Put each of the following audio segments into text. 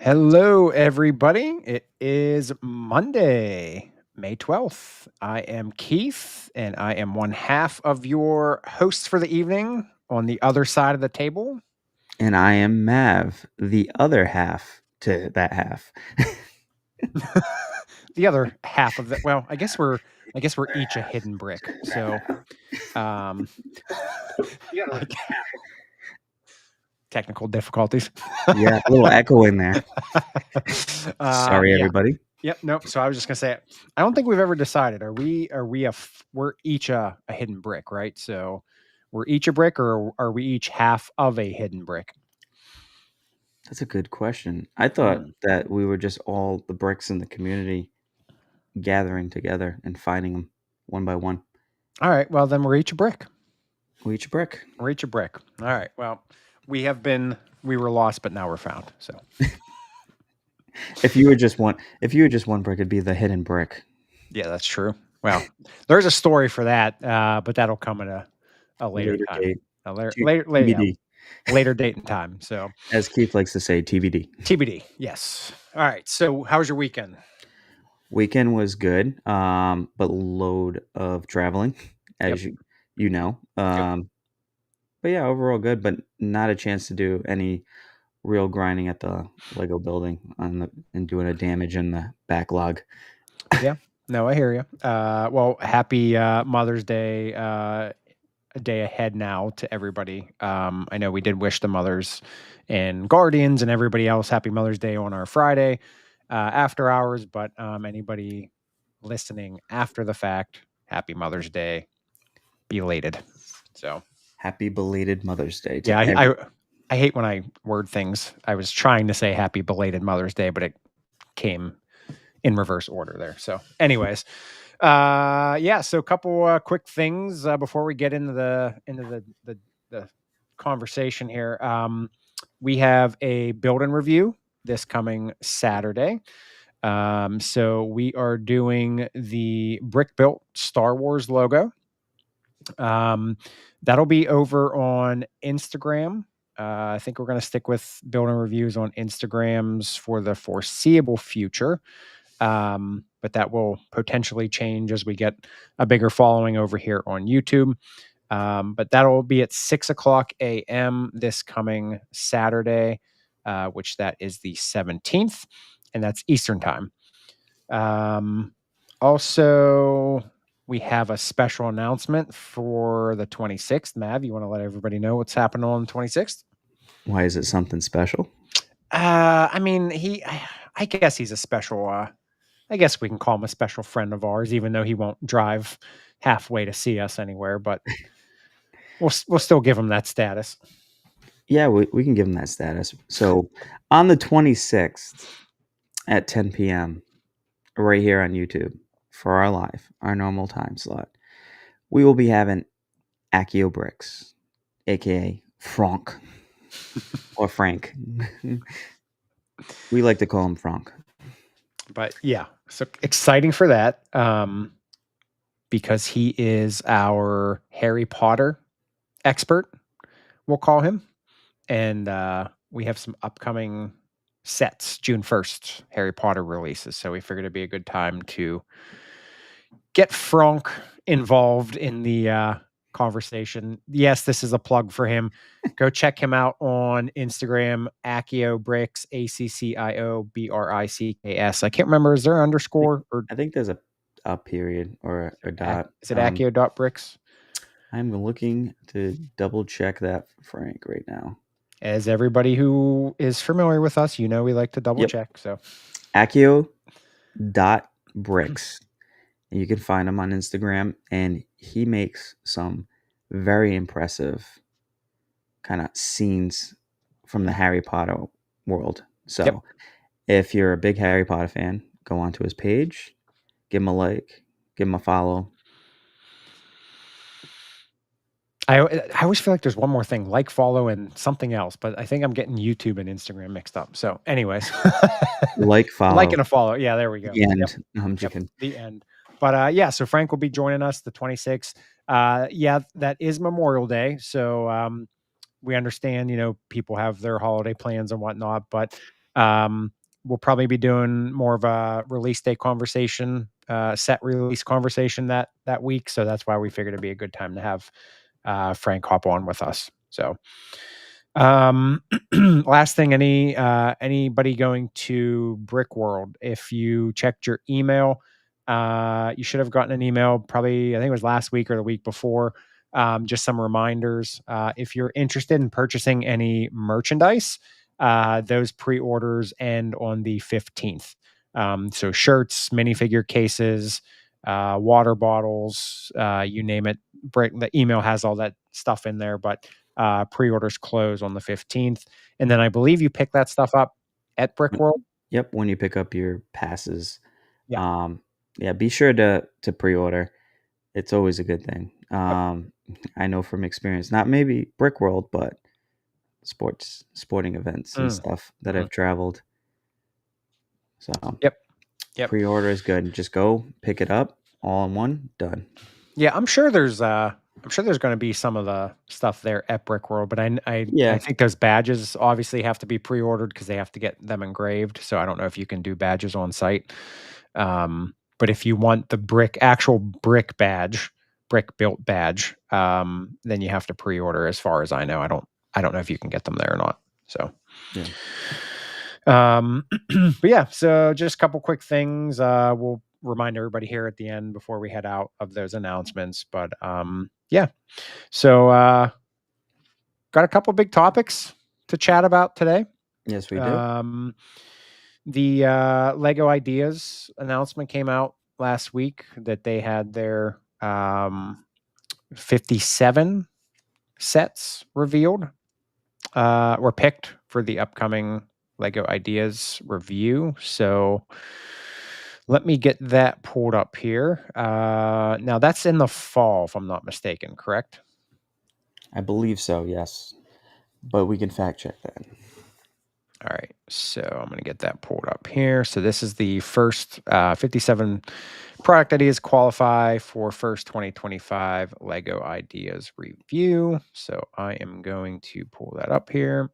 Hello, everybody. It is Monday, May 12th. I am Keith, and I am one half of your hosts for the evening on the other side of the table. And I am Mav, the other half to that half. The other half of that. Well, I guess we're each a hidden brick. So, um, like, technical difficulties. Yeah, a little echo in there. Sorry, Yeah. everybody. Yep. Nope. So I was just gonna say, I don't think we've ever decided. We're each a hidden brick, right? So we're each a brick, or are we each half of a hidden brick? That's a good question. I thought Hmm. that we were just all the bricks in the community gathering together and finding them one by one. All right. Well, then we're each a brick. We each a brick. We're each a brick. All right. Well, we were lost, but now we're found. So If you were just one brick, it'd be the hidden brick. yeah, that's true. Well, there's a story for that, but that'll come at a later Later time, date. a later, T- later, yeah, TBD. later date and time. So As Keith likes to say, TBD. TBD. Yes. All right. So how was your weekend? Weekend was good, but load of traveling, Yep. as you know. Yep. But yeah, overall good, but not a chance to do any real grinding at the Lego building and doing a damage in the backlog. Yeah. No, I hear you. Well, happy Mother's Day, a day ahead now to everybody. I know we did wish the mothers and guardians and everybody else happy Mother's Day on our Friday after hours, but anybody listening after the fact, happy Mother's Day, belated. So, Happy belated Mother's Day yeah, to every. I hate when I word things. I was trying to say happy belated Mother's Day, but it came in reverse order there. So, anyways, yeah. So, a couple quick things before we get into the conversation here. We have a build and review this coming Saturday. So we are doing the brick built Star Wars logo. Um, that'll be over on Instagram. I think we're going to stick with building reviews on Instagrams for the foreseeable future. But that will potentially change as we get a bigger following over here on YouTube. But that'll be at 6 o'clock a.m. this coming Saturday, which that is the 17th, and that's Eastern time. Also, we have a special announcement for the 26th. Mav, you want to let everybody know what's happening on the 26th? Why is it something special? I mean, I guess he's a special, I guess we can call him a special friend of ours, even though he won't drive halfway to see us anywhere, but we'll still give him that status. Yeah, we can give them that status. So on the 26th at 10 p.m., right here on YouTube for our normal time slot, we will be having Accio Bricks, aka Frank or Frank. We like to call him Frank. But yeah, so exciting for that. Because he is our Harry Potter expert, we'll call him. And we have some upcoming sets, June 1st, Harry Potter releases. So we figured it'd be a good time to get Frank involved in the conversation. Yes, this is a plug for him. Go check him out on Instagram, Accio Bricks, ACCIO BRICKS. I can't remember. Is there an underscore or I think there's a period or a dot. is it Accio.bricks? I'm looking to double check that for Frank right now. As everybody who is familiar with us, you know we like to double Yep. check. So Accio.bricks. And you can find him on Instagram, and he makes some very impressive kind of scenes from the Harry Potter world. So yep. if you're a big Harry Potter fan, go onto his page, give him a like, give him a follow. I always feel like there's one more thing, like, follow, and something else, but I think I'm getting YouTube and Instagram mixed up. So, anyways, Like, like follow. and a follow. Yeah, there we go. The Yep, end. No, I'm yep. joking. The end. But yeah, so Frank will be joining us the 26th. Yeah, that is Memorial Day, so we understand. You know, people have their holiday plans and whatnot, but We'll probably be doing more of a release day conversation, set release conversation that week. So that's why we figured it'd be a good time to have Frank hop on with us. So, last thing, anybody going to Brick World? If you checked your email, you should have gotten an email probably, I think it was last week or the week before. Just some reminders. If you're interested in purchasing any merchandise, those pre-orders end on the 15th. So shirts, minifigure cases, water bottles, you name it. The email has all that stuff in there, but pre-orders close on the 15th. And then I believe you pick that stuff up at Brick World. Yep, when you pick up your passes. Yeah. Yeah, be sure to pre-order. It's always a good thing. I know from experience, not maybe Brick World, but sporting events and stuff that I've traveled. So Yep. Pre-order is good. Just go pick it up all in one, done. Yeah, I'm sure there's going to be some of the stuff there at Brick World, but I think those badges obviously have to be pre-ordered because they have to get them engraved. So I don't know if you can do badges on site. But if you want the actual brick built badge, then you have to pre-order. As far as I know, I don't know if you can get them there or not. So, yeah. But yeah, so just a couple quick things. We'll remind everybody here at the end before we head out of those announcements. But yeah, so got a couple big topics to chat about today. Yes, we do. The Lego Ideas announcement came out last week that they had their 57 sets revealed, were picked for the upcoming Lego Ideas review. So let me get that pulled up here. Now that's in the fall, if I'm not mistaken, correct? I believe so, yes. But we can fact check that. All right, so I'm going to get that pulled up here. So this is the first 57 product ideas qualify for first 2025 Lego Ideas review. So I am going to pull that up here.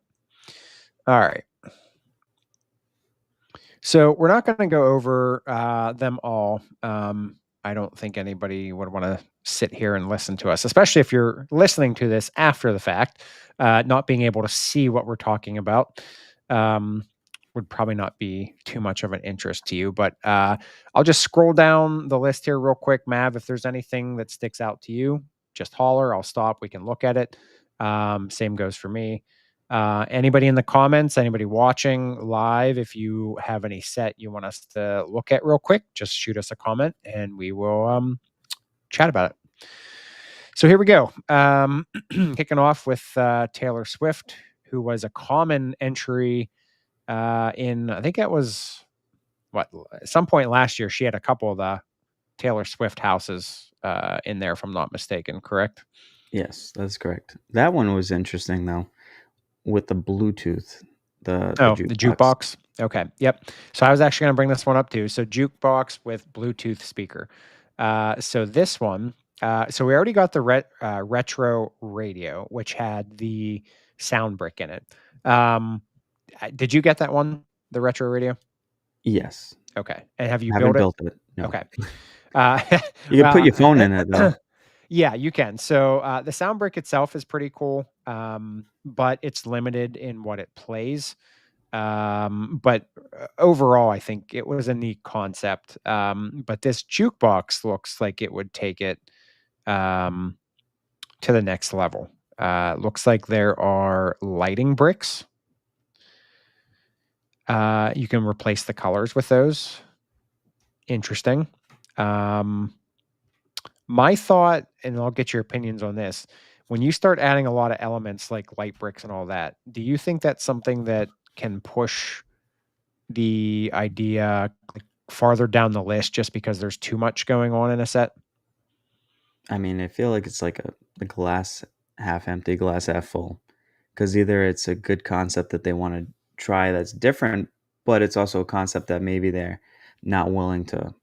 All right. So we're not going to go over them all. I don't think anybody would want to sit here and listen to us, especially if you're listening to this after the fact, not being able to see what we're talking about. Would probably not be too much of an interest to you, but I'll just scroll down the list here real quick. Mav, if there's anything that sticks out to you, just holler. I'll stop. We can look at it. Same goes for me. Anybody in the comments, anybody watching live, if you have any set you want us to look at real quick, just shoot us a comment and we will chat about it. So here we go. Kicking off with Taylor Swift, who was a common entry in, I think that was at some point last year. She had a couple of the Taylor Swift houses in there, if I'm not mistaken, correct? Yes, that's correct. That one was interesting though, with the Bluetooth, the jukebox. Okay, yep. So I was actually going to bring this one up too. So jukebox with Bluetooth speaker. So this one, so we already got the retro radio, which had the sound brick in it. Did you get that one, the retro radio? Yes. Okay. And have you built it? No. Okay. You can put your phone in it though. Yeah, you can. So the sound brick itself is pretty cool, but it's limited in what it plays. But overall, I think it was a neat concept. But this jukebox looks like it would take it to the next level. Looks like there are lighting bricks. You can replace the colors with those. Interesting. My thought, and I'll get your opinions on this, when you start adding a lot of elements like light bricks and all that, do you think that's something that can push the idea farther down the list just because there's too much going on in a set? I mean, I feel like it's like a glass half empty, glass half full. Because either it's a good concept that they want to try that's different, but it's also a concept that maybe they're not willing to,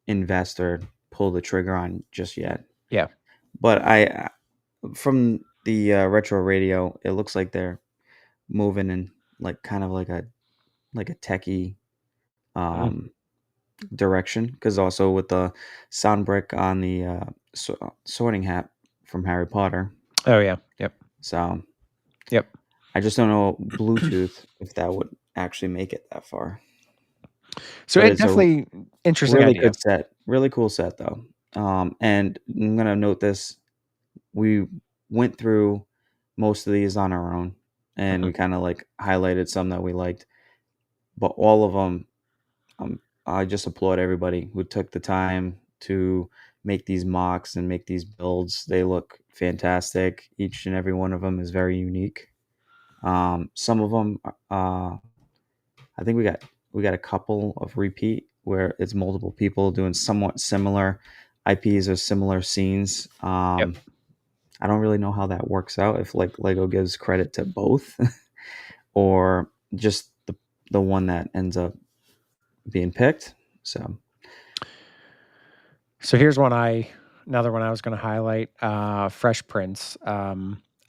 invest or pull the trigger on just yet. Yeah. But from the retro radio, it looks like they're moving like kind of like a techie Mm. direction, because also with the sound brick on the Sorting Hat from Harry Potter. Oh yeah. Yep. So Yep. I just don't know Bluetooth if that would actually make it that far. So But it it's a definitely interesting really idea. good set, really cool set though. And I'm gonna note this: we went through most of these on our own, and Mhm. we kind of like highlighted some that we liked, but all of them, I just applaud everybody who took the time to make these mocks and make these builds. They look fantastic. Each and every one of them is very unique. Some of them, I think we got a couple of repeat where it's multiple people doing somewhat similar IPs or similar scenes. Yep. I don't really know how that works out, if like Lego gives credit to both or just the one that ends up being picked. So So here's another one I was going to highlight. Fresh Prince.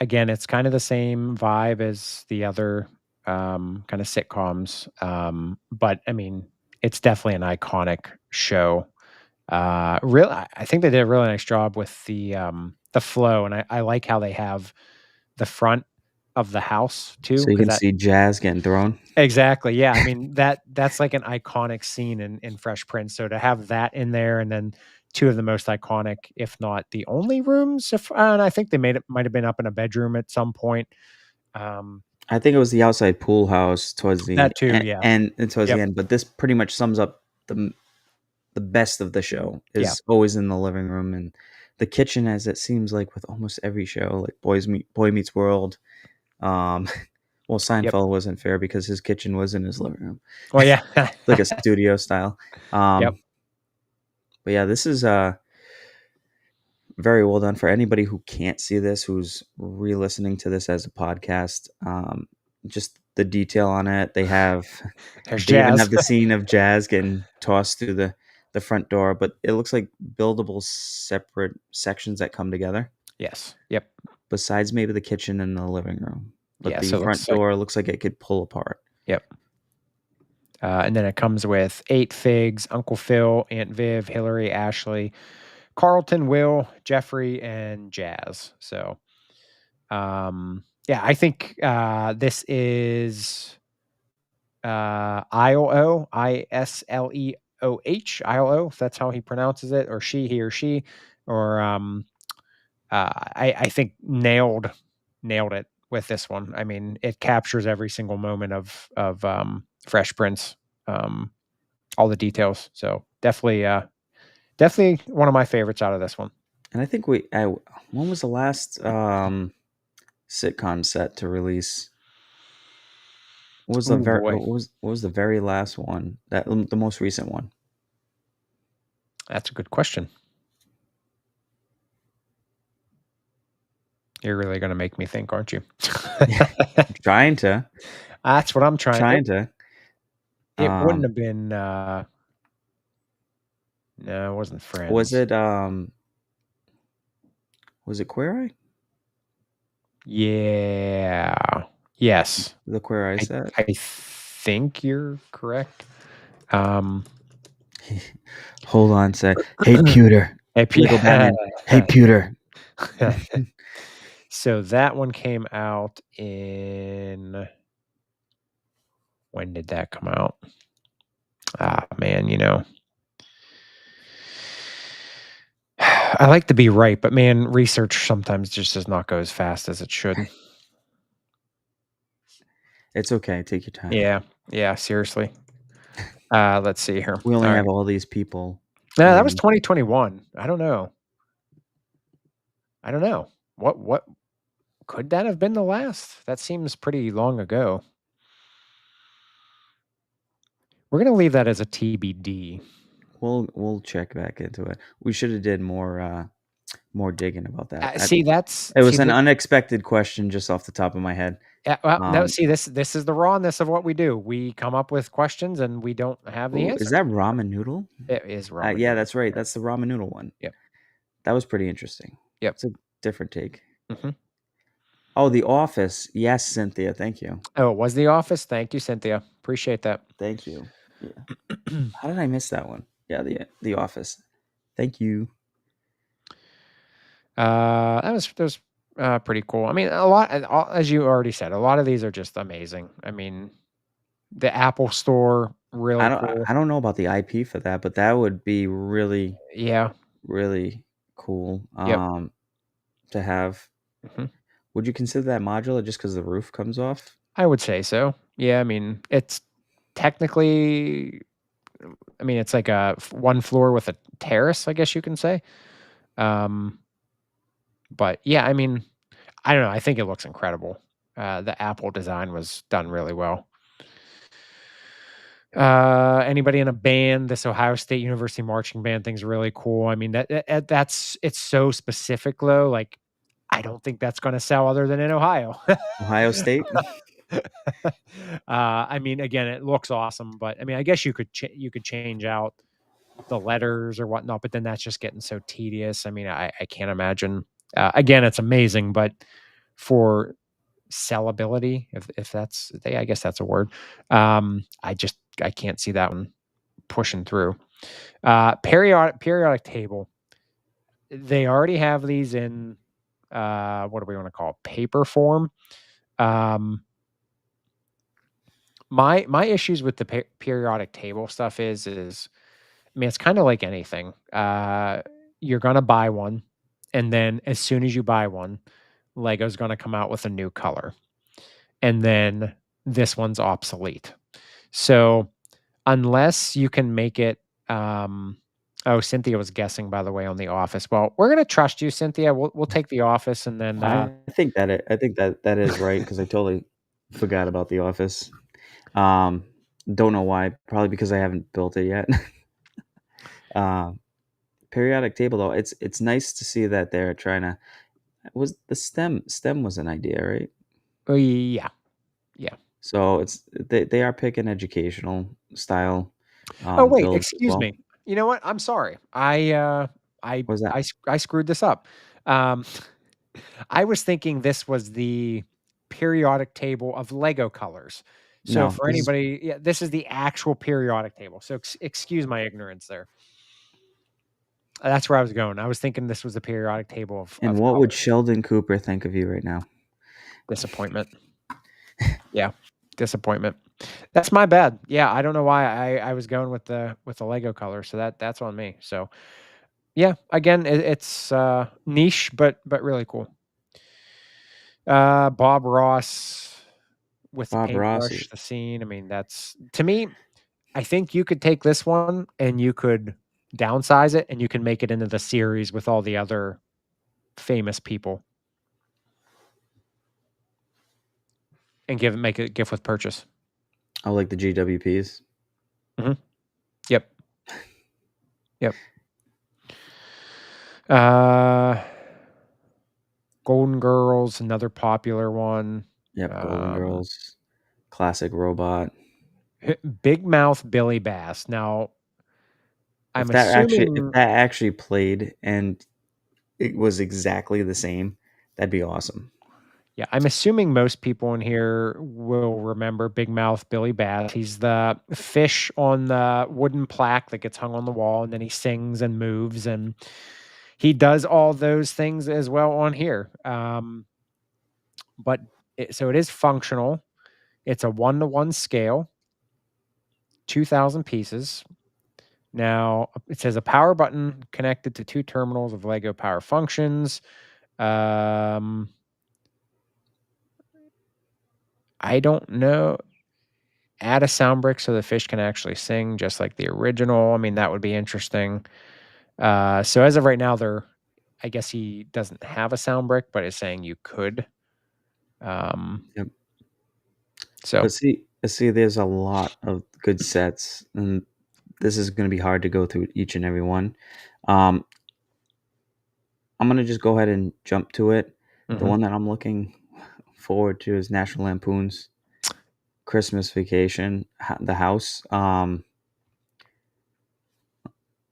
Again, it's kind of the same vibe as the other kind of sitcoms, but I mean, it's definitely an iconic show. Real, I think they did a really nice job with the flow, and I like how they have the front of the house too, so you because can that see Jazz getting thrown. exactly, yeah. I mean that's like an iconic scene in Fresh Prince. So to have that in there, and then two of the most iconic, if not the only rooms, if and I think they made it might have been up in a bedroom at some point. Um, I think it was the outside pool house towards the that too, yeah. and towards the Yep. end, but this pretty much sums up the best of the show Yeah. is always in the living room and the kitchen, as it seems like with almost every show, like Boy Meets World. Um, well, Yep. Seinfeld wasn't fair because his kitchen was in his living room, Well, yeah. like a studio style. Yep. But yeah, this is very well done for anybody who can't see this, who's re-listening to this as a podcast. Just the detail on it. There's They even Jazz. have the scene of Jazz getting tossed through the front door, but it looks like buildable separate sections that come together. Yes. Yep. Besides maybe the kitchen and the living room, but Yeah. the So it front looks like door looks like it could pull apart. yep. And then it comes with 8 Figs, Uncle Phil, Aunt Viv, Hillary, Ashley, Carlton, Will, Jeffrey, and Jazz. So, yeah, I think this is ISLEOH, if that's how he pronounces it, or he or she, or I think nailed it with this one. I mean, it captures every single moment of Fresh Prince, um, all the details. So definitely one of my favorites out of this one. And I think when was the last sitcom set to release? Oh boy, What was the very last one? That the most recent one. that's a good question. You're really going to make me think, aren't you? Trying to, That's what I'm trying. trying to. It wouldn't Um, have been. No, it wasn't was Friends. it Queer Eye? Yeah. Yes. The Queer Eye I set? I think you're correct. Um, Hold on, say, hey pewter, hey, Lego Batman, hey pewter. so that one came out in when did that come out? Ah, man, I like to be right, but man, research sometimes just does not go as fast as it should. It's okay, take your time. Yeah, yeah, seriously. Let's see here. We only All have right. all these people No, that was waiting. 2021. I don't know. I don't know. What could that have been the last? That seems pretty long ago. We're gonna leave that as a TBD. We'll check back into it. We should have did more digging about that. See, that's It see was an that. unexpected question just off the top of my head. Well, no, Um, see this is the rawness of what we do. We come up with questions and we don't have the ooh, is answer. that ramen noodle? It is ramen Yeah, noodle. that's right. That's the ramen noodle one. Yep. That was pretty interesting. Yep. It's a different take. Mhm. Oh, The Office. Yes, Cynthia. Thank you. Oh, it was The Office? Thank you, Cynthia. Appreciate that. Thank you. Yeah. How did I miss that one? Yeah, The Office. Thank you. That was pretty cool. I mean, a lot, as you already said, a lot of these are just amazing. I mean, the Apple Store, really cool. I don't know about the IP for that, but that would be really, Yeah. really cool, Yep. to have. Mhm. Would you consider that modular just because the roof comes off? I would say so. Yeah, I mean, it's technically, I mean, it's like a one floor with a terrace, I guess you can say. Um, but yeah, I mean, I don't know. I think it looks incredible. The Apple design was done really well. Anybody in a band, this Ohio State University marching band thing's really cool. I mean, that's it's so specific though. Like, I don't think that's going to sell other than in Ohio. Ohio State? I mean, again, it looks awesome, but I mean, I guess you could change out the letters or whatnot, but then that's just getting so tedious. I mean, I can't imagine. Again, it's amazing, but for sellability, if that's, I guess that's a word. I can't see that one pushing through. Periodic table. They already have these in what do we want to call it? Paper form. Um, my issues with the periodic table stuff is I mean, it's kind of like anything. You're gonna buy one, and then as soon as you buy one, Lego's gonna come out with a new color, and then this one's obsolete. So unless you can make it, oh, Cynthia was guessing, by the way, on The Office. Well, we're gonna trust you, Cynthia. We'll take The Office, and then I think that is right because I totally forgot about The Office. Um, don't know why. Probably because I haven't built it yet. Um, Periodic table though, it's nice to see that they're trying to. Was the STEM was an idea, right? oh, yeah, yeah. So they are picking educational style Oh, wait, builds as excuse well. me. You know what? I'm sorry. What was that? I screwed this up. Um, I was thinking this was the periodic table of Lego colors. So No, for this is anybody, yeah, this is the actual periodic table. So excuse my ignorance there. That's where I was going. I was thinking this was the periodic table and of what would colors. Sheldon Cooper think of you right now? Disappointment. Yeah, disappointment. That's my bad. Yeah, I don't know why I was going with the Lego color. So that's on me. So yeah, again, it's niche, but really cool. Bob Ross with the Bob Ross paintbrush, is the scene. I mean, that's to me. I think you could take this one and you could downsize it, and you can make it into the series with all the other famous people, and make it a gift with purchase. I like the GWPs. Hmm. Yep. Yep. Uh, Golden Girls, another popular one. Yep, Golden Um, Girls, classic robot. Big Mouth Billy Bass. Now, I'm If assuming, that actually played and it was exactly the same, that'd be awesome. yeah, I'm assuming most people in here will remember Big Mouth Billy Bass. He's the fish on the wooden plaque that gets hung on the wall, and then he sings and moves, and he does all those things as well on here. But so it is functional. It's a 1-to-1 scale, 2,000 pieces. Now, it says a power button connected to 2 terminals of Lego Power Functions. Um, I don't know. Add a sound brick so the fish can actually sing just like the original. I mean, that would be interesting. So as of right now, I guess he doesn't have a sound brick, but is saying you could. Um, Yep. so But see, there's a lot of good sets, and this is going to be hard to go through each and every one. Um, I'm going to just go ahead and jump to it. The mhm. one that I'm looking forward to is National Lampoon's Christmas Vacation, the house.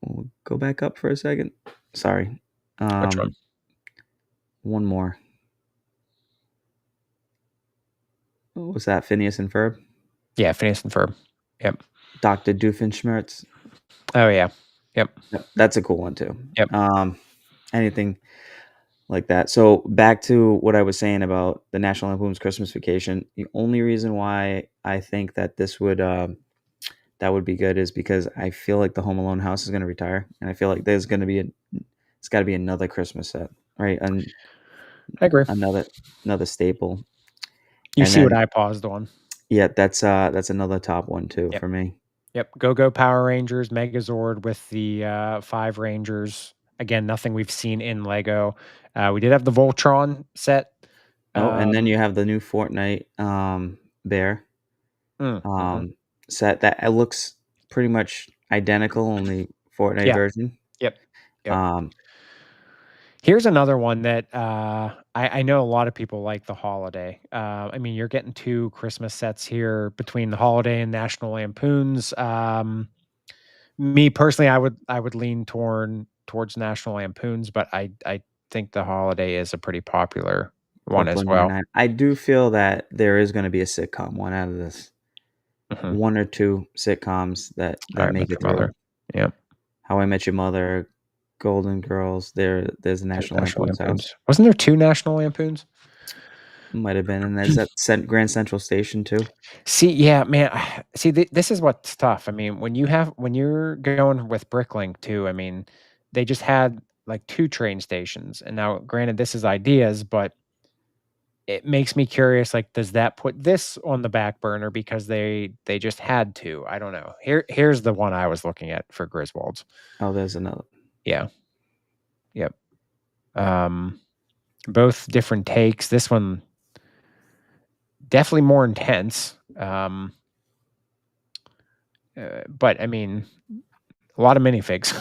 We'll go back up for a second. Sorry. Which one? One more. what was that, Phineas and Ferb? Yeah, Phineas and Ferb. Yep. Dr. Doofenshmirtz. Oh yeah. Yep. Yep, that's a cool one too. Yep. Anything like that. So back to what I was saying about the National Lampoon's Christmas Vacation. The only reason why I think that this would that would be good is because I feel like the Home Alone house is going to retire, and I feel like there's going to be it's got to be another Christmas set, right? And I agree. another staple. You And see what then I paused on. yeah, that's another top one too Yep. for me. Yep. Go Power Rangers, Megazord with the 5 Rangers. Again, nothing we've seen in Lego. We did have the Voltron set. Oh, and then you have the new Fortnite bear Mhm. set that it looks pretty much identical, only Fortnite Yeah. version. Yep. Yep. Um, Here's another one that I know a lot of people like the holiday. I mean, you're getting 2 Christmas sets here between the holiday and National Lampoons. Me personally, I would lean towards National Lampoons, but I think the holiday is a pretty popular one as Brooklyn well. Nine-Nine. I do feel that there is going to be a sitcom one out of this. Mhm. One or two sitcoms that How I Met make it Your Mother. through. Yep. How I Met Your Mother, Golden Girls. There's a There's National National Lampoon's House. Lampoons. Wasn't there 2 National Lampoons? Might have been, and there's that Grand Central Station too. See, yeah, man. See, this is what's tough. I mean, when you're going with Bricklink too. I mean, they just had like 2 train stations, and now, granted, this is ideas, but it makes me curious. Like, does that put this on the back burner because they just had to? I don't know. Here's the one I was looking at for Griswolds. Oh, there's another. Yeah. Yep. Um, both different takes. This one definitely more intense. But I mean, a lot of minifigs.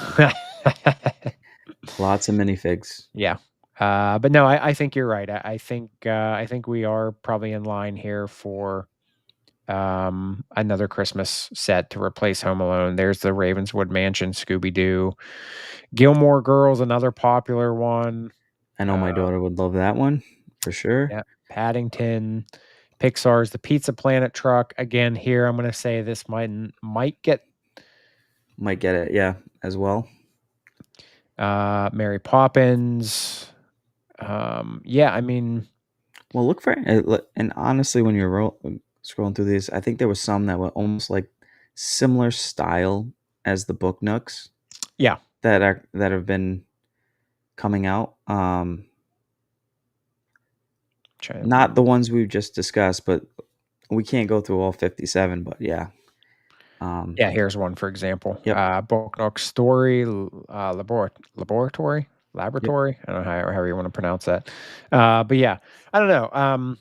Lots of minifigs. Yeah. But no, I think you're right. I think we are probably in line here for another Christmas set to replace Home Alone. There's the Ravenswood Mansion, Scooby Doo, Gilmore Girls, another popular one. I know my Uh, daughter would love that one for sure. yeah, Paddington, Pixar's The Pizza Planet truck. Again, here I'm going to say this might get Might get it, yeah, as well. Mary Poppins. Yeah, I mean, Well, look for and honestly, when you're scrolling through these, I think there was some that were almost like similar style as the Book Nooks yeah. that have been coming out. Not the ones we've just discussed, but we can't go through all 57. But yeah, Yeah, here's one for example. yep, Book Nook Story Laboratory. yep. I don't know however you want to pronounce that. But yeah, I don't know.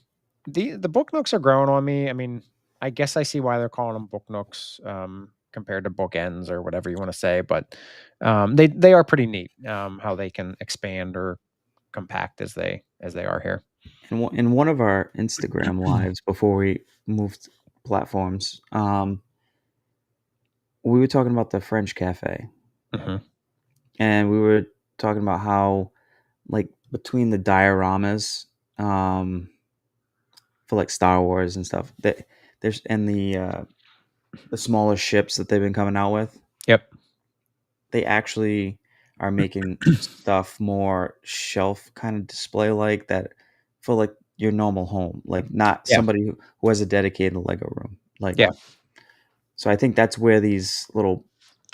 The Book Nooks are growing on me. I mean, I guess I see why they're calling them Book Nooks compared to bookends or whatever you want to say. But they are pretty neat. How they can expand or compact as they are here. In one of our Instagram lives before we moved platforms, we were talking about the French Cafe, Mhm. and we were talking about how, like, between the dioramas, for like Star Wars and stuff, that there's and the smaller ships that they've been coming out with, Yep. they actually are making stuff more shelf kind of display like that for like your normal home, like not Yeah. somebody who has a dedicated Lego room. Like, Yeah. so I think that's where these little,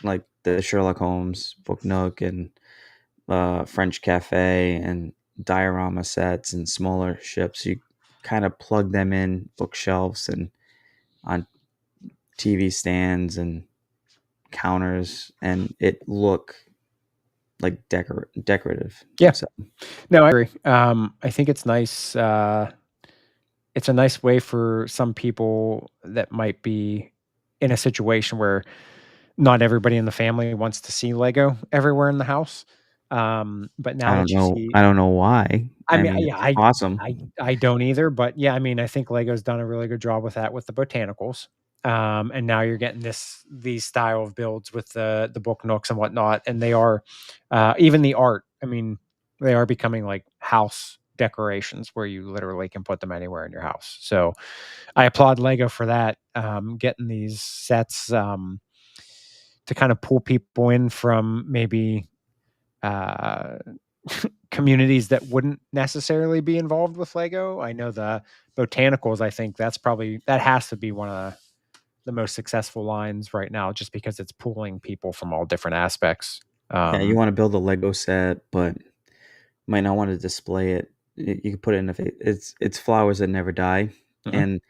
like the Sherlock Holmes, Book Nook, and French Cafe and diorama sets and smaller ships, you kind of plug them in bookshelves and on TV stands and counters, and it look like decorative. Yeah. So No, I agree. I think it's nice. It's a nice way for some people that might be in a situation where not everybody in the family wants to see Lego everywhere in the house. But now that you see, I don't know why. I I mean, mean, yeah, it's awesome. I don't either, but yeah, I mean, I think Lego's done a really good job with that with the botanicals. And now you're getting these style of builds with the book nooks and whatnot, and they are even the art. I mean, they are becoming like house decorations where you literally can put them anywhere in your house. So I applaud Lego for that, getting these sets to kind of pull people in from maybe uh, communities that wouldn't necessarily be involved with Lego. I know the botanicals, I think that has to be one of the most successful lines right now, just because it's pulling people from all different aspects. Yeah, you want to build a Lego set, but might not want to display it. You can put it in it's flowers that never die. Mhm. And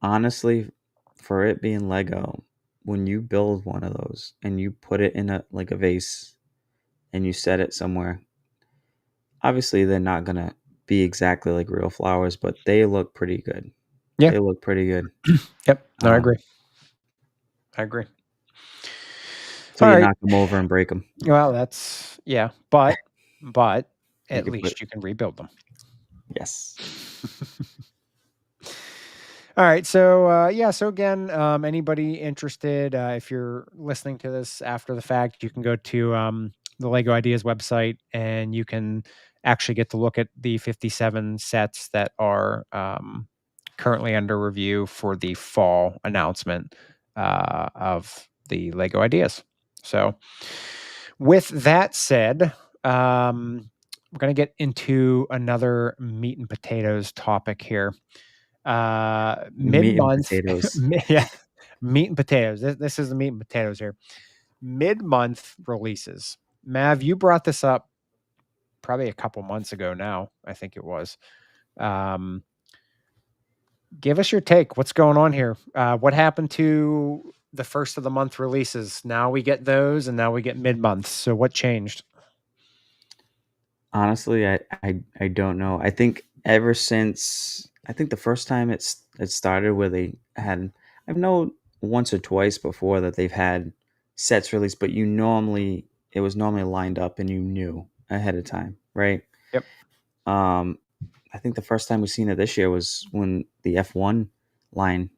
honestly, for it being Lego, when you build one of those and you put it in a vase and you set it somewhere, obviously they're not gonna be exactly like real flowers, but they look pretty good. Yeah. They look pretty good. Yep. No, I Um, agree. I agree. so All you right. knock them over and break them. Well, that's yeah, but You at could put least you can rebuild them. yes. All right. So, yeah. So again, anybody interested, if you're listening to this after the fact, you can go to the Lego Ideas website and you can actually get to look at the 57 sets that are currently under review for the fall announcement of the Lego Ideas. So, with that said, we're going to get into another meat and potatoes topic here. Meat and Mid-month, potatoes. yeah, meat and potatoes. This is the meat and potatoes here. Mid-month releases. Mav, you brought this up probably a couple months ago now. I think it was. Um, give us your take. What's going on here? What happened to the first of the month releases? Now we get those, and now we get mid-month. So what changed? Honestly, I don't know. I think ever since I think the first time it started where they had I've known once or twice before that they've had sets released, but it was normally lined up and you knew ahead of time, right? Yep. Um, I think the first time we seen it this year was when the F1 line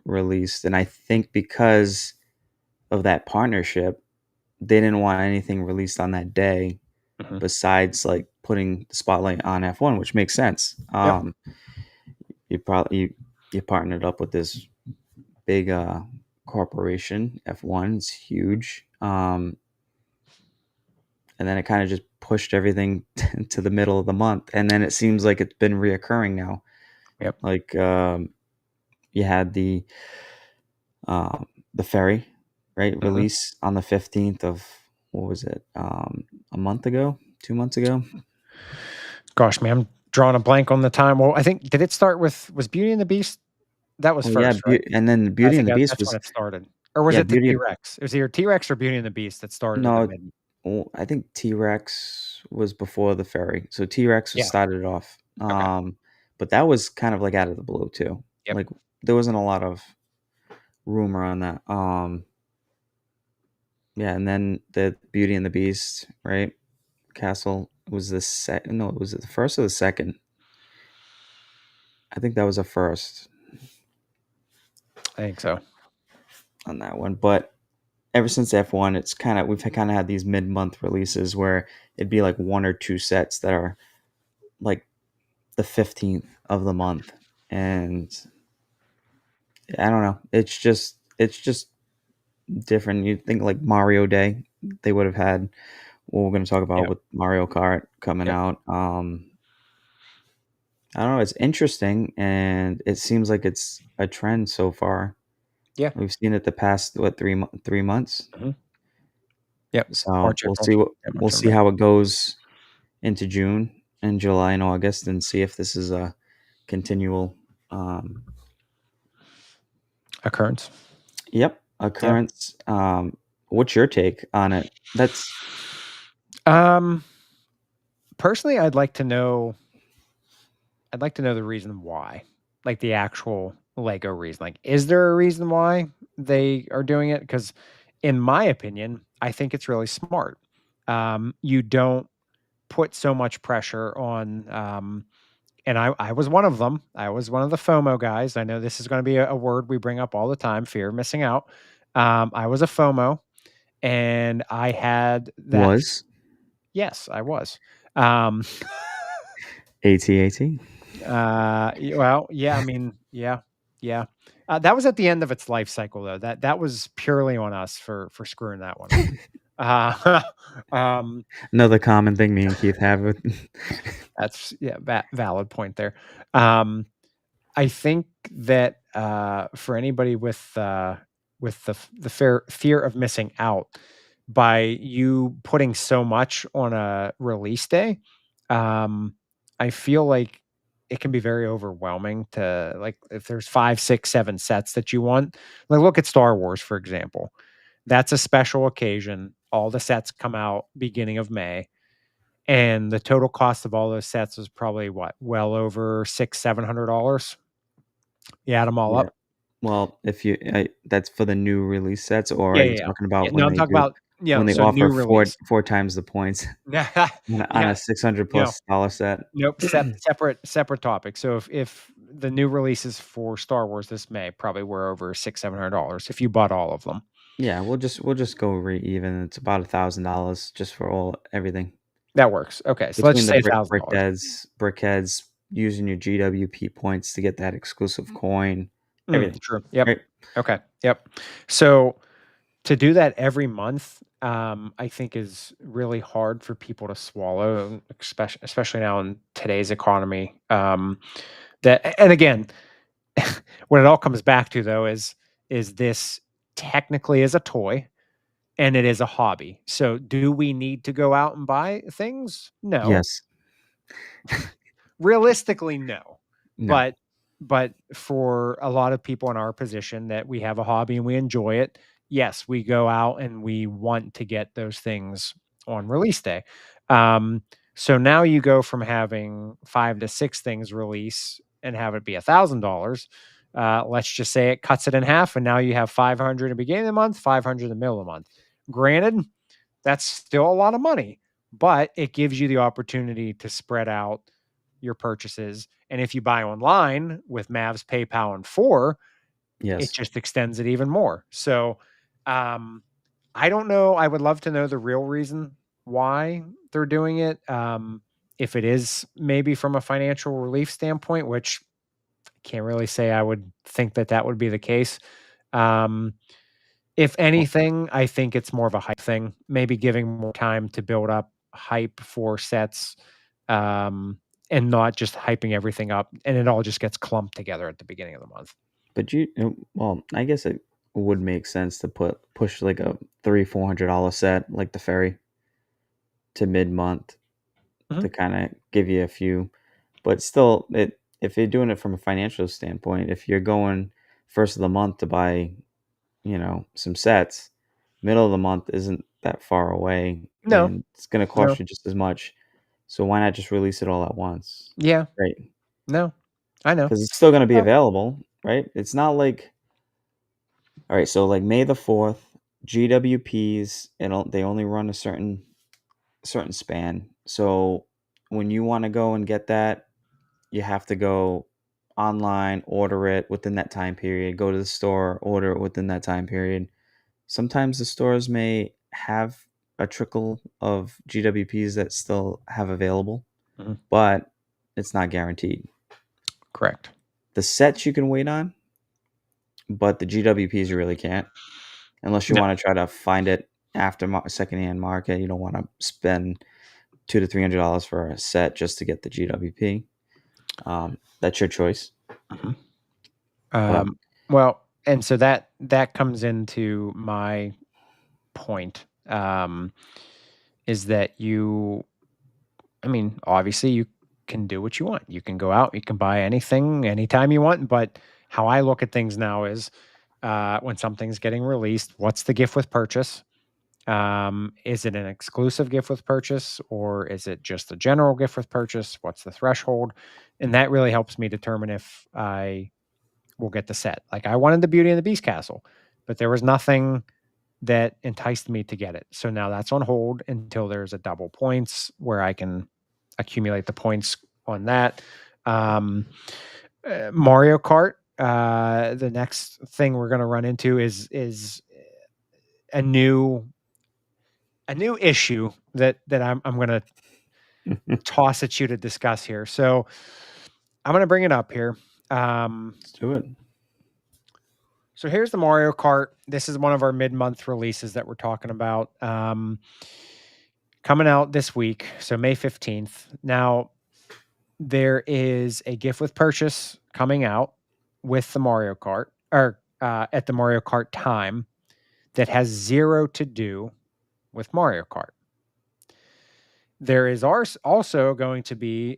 released, and I think because of that partnership, they didn't want anything released on that day Mhm. besides like putting the spotlight on F1, which makes sense. Yep. You partnered up with this big corporation. F1 is huge. And then it kind of just pushed everything to the middle of the month, and then it seems like it's been reoccurring now. Yep. Like you had the ferry, right, Mhm. release on the 15th of what was it? A month ago, 2 months ago. Gosh, man, I'm drawing a blank on the time. Well, I think did it start with was Beauty and the Beast? That was Oh yeah, first, right? and then I Beauty and think the Beast that's when was it started. Or was yeah, it the Beauty. T-Rex? It was either T-Rex or Beauty and the Beast that started in the No, mid. well, I think T-Rex was before the ferry. So T-Rex was Yeah. started off. Okay. But that was kind of like out of the blue too. Yep. Like there wasn't a lot of rumor on that. Yeah, and then the Beauty and the Beast, right? Castle was the second. No, was it the first or the second? I think that was the first I think so. on that one. But ever since F1, we've kind of had these mid-month releases where it'd be like one or two sets that are like the 15th of the month, and I don't know, it's just different. You think like Mario Day, they would have had what we're going to talk about Yep. with Mario Kart coming Yep. out. I don't know, it's interesting, and it seems like it's a trend so far. Yeah. We've seen it the past 3 months, Mhm. Yep. so March, we'll April, see March, May. how it goes into June and July and August, and see if this is a continual um, Occurrence. yep, Yeah. occurrence. What's your take on it? That's Um, personally, I'd like to know the reason why, like the actual Lego reason. Like, is there a reason why they are doing it? Because, in my opinion, I think it's really smart. You don't put so much pressure on, and I was one of them. I was one of the FOMO guys. I know this is going to be a word we bring up all the time: fear of missing out. I was a FOMO, and I had that. was Yes, I was. Um, AT-AT. Well, yeah, I mean, yeah, yeah. That was at the end of its life cycle, though. That was purely on us for screwing that one up. Um, Another common thing me and Keith have with that's yeah, valid point there. Um, I think that for anybody with the fear of missing out, by you putting so much on a release day, um, I feel like it can be very overwhelming to like if there's 5, 6, 7 sets that you want. Like look at Star Wars, for example. That's a special occasion. All the sets come out beginning of May. And the total cost of all those sets was probably what? Well over $600-700. You add them all Yeah. up. Well, if you that's for the new release sets, or Yeah, are you yeah, yeah. talking Yeah, about no, when I'm they talking do about, when they so offer new release. 4 times the points Yeah, on a yeah, 600 no, plus dollar set? nope, separate topic. So if the new releases for Star Wars this May probably were over $600-700 if you bought all of them. Yeah, we'll just go even. It's about $1,000 just for all everything. That works. Okay, so let's Between just the say $1,000. brickheads, using your GWP points to get that exclusive coin, everything, True. Yep. right? Okay. Yep. So to do that every month, I think is really hard for people to swallow, especially now in today's economy. That and again, what it all comes back to though is this technically is a toy and it is a hobby. So do we need to go out and buy things? No. Yes. Realistically, no. No. But but for a lot of people in our position that we have a hobby and we enjoy it, yes, we go out and we want to get those things on release day. Um, so now you go from having 5 to 6 things release and have it be $1,000. Let's just say it cuts it in half, and now you have 500 at the beginning of the month, 500 in the middle of the month. Granted, that's still a lot of money, but it gives you the opportunity to spread out your purchases. And if you buy online with Mavs, PayPal, and Four, it Yes. just extends it even more. So um, I don't know. I would love to know the real reason why they're doing it. If it is maybe from a financial relief standpoint, which I can't really say I would think that that would be the case. Um, if Well, anything, I think it's more of a hype thing, maybe giving more time to build up hype for sets, um, and not just hyping everything up, and it all just gets clumped together at the beginning of the month. but well, I guess it would make sense to push like a $300-400 set like the ferry to mid-month Mhm. to kind of give you a few, but still, it if you're doing it from a financial standpoint, if you're going first of the month to buy, some sets, middle of the month isn't that far away, No, and it's going to no. cost you just as much. So why not just release it all at once? Yeah, Right? no. I know. Because it's still going to be No. available, right? It's not like, all right, so like May the 4th, GWPs, they only run a certain span. So when you want to go and get that, you have to go online, order it within that time period, go to the store, order it within that time period. Sometimes the stores may have a trickle of GWPs that still have available, Mhm. but it's not guaranteed. Correct. The sets you can wait on, but the GWPs you really can't, unless you No. want to try to find it after secondhand market. You don't want to spend $200 to $300 for a set just to get the GWP. That's your choice. Mhm. But Well, and so that comes into my point, is that I mean, obviously, you can do what you want. You can go out, you can buy anything anytime you want. But how I look at things now is when something's getting released, what's the gift with purchase? Is it an exclusive gift with purchase or is it just a general gift with purchase? What's the threshold? And that really helps me determine if I will get the set. Like I wanted the Beauty and the Beast castle, but there was nothing that enticed me to get it. So now that's on hold until there's a double points where I can accumulate the points on that. Um, Mario Kart. The next thing we're going to run into is a new issue that I'm going to toss at you to discuss here. So I'm going to bring it up here. Let's do it. So here's the Mario Kart. This is one of our mid-month releases that we're talking about. Coming out this week, so May 15th. Now, there is a gift with purchase coming out with the Mario Kart, or at the Mario Kart time, that has zero to do with Mario Kart. There is also going to be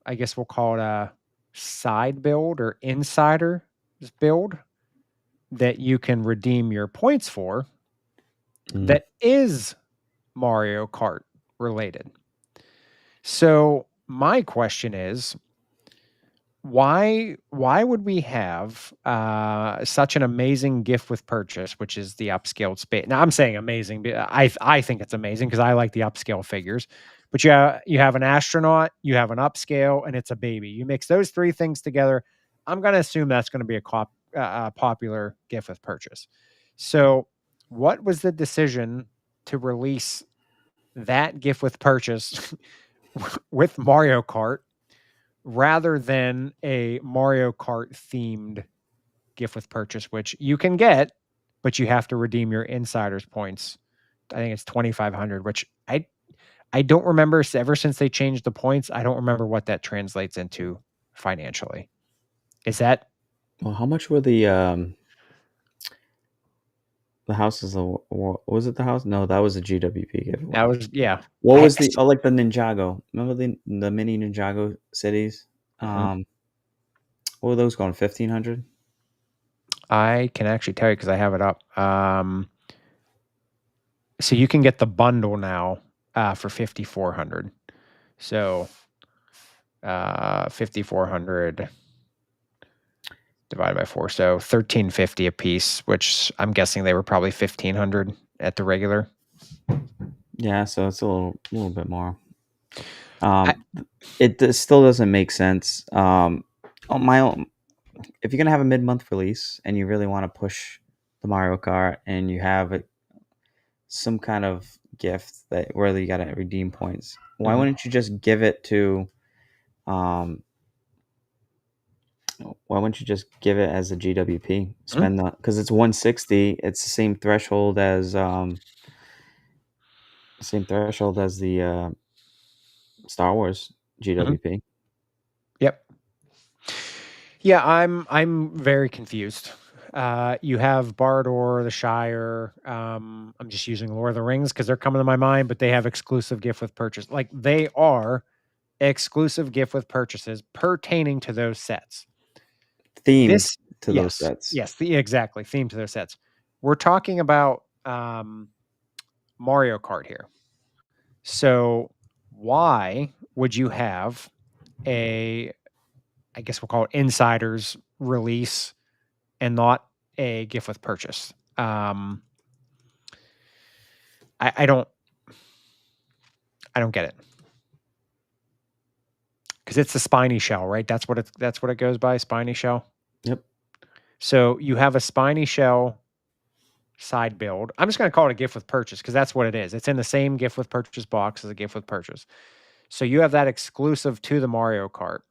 I guess we'll call it a side build or insider build that you can redeem your points for that is Mario Kart related. So my question is, why would we have such an amazing gift with purchase, which is the upscaled space? Now I'm saying amazing, but I think it's amazing because I like the upscale figures. But you have an astronaut, you have an upscale, and it's a baby. You mix those three things together. I'm going to assume that's going to be a popular gift with purchase. So, what was the decision to release that gift with purchase with Mario Kart rather than a Mario Kart themed gift with purchase, which you can get, but you have to redeem your insiders points? I think it's 2,500, which I don't remember. Ever since they changed the points, I don't remember what that translates into financially. Is that Well, how much were the houses? Was it the house? No, that was a GWP giveaway. that was What was the like the Ninjago? Remember the mini Ninjago cities? Mhm. What were those going? 1,500? I can actually tell you because I have it up. So you can get the bundle now for 5,400. So 5,400 divided by 4, so 1,350 a piece, which I'm guessing they were probably 1,500 at the regular. Yeah, so it's a little bit more. It still doesn't make sense. On my own, if you're gonna have a mid-month release and you really want to push the Mario Kart and you have some kind of gift that where you gotta redeem points, why wouldn't you just give it to why wouldn't you just give it as a GWP? Spend the because it's 160. It's the same threshold as the Star Wars GWP. Yep. Yeah, I'm very confused. You have Bardor, the Shire. I'm just using Lord of the Rings because they're coming to my mind, but they have exclusive gift with purchase. Like they are exclusive gift with purchases pertaining to those sets. Themed to those sets. Yes, exactly themed to those sets. We're talking about Mario Kart here. So why would you have I guess we'll call it insiders release and not a gift with purchase? I don't get it because it's the spiny shell, right? That's what it goes by, spiny shell. Yep. So you have a spiny shell side build. I'm just going to call it a gift with purchase because that's what it is. It's in the same gift with purchase box as a gift with purchase. So you have that exclusive to the Mario Kart,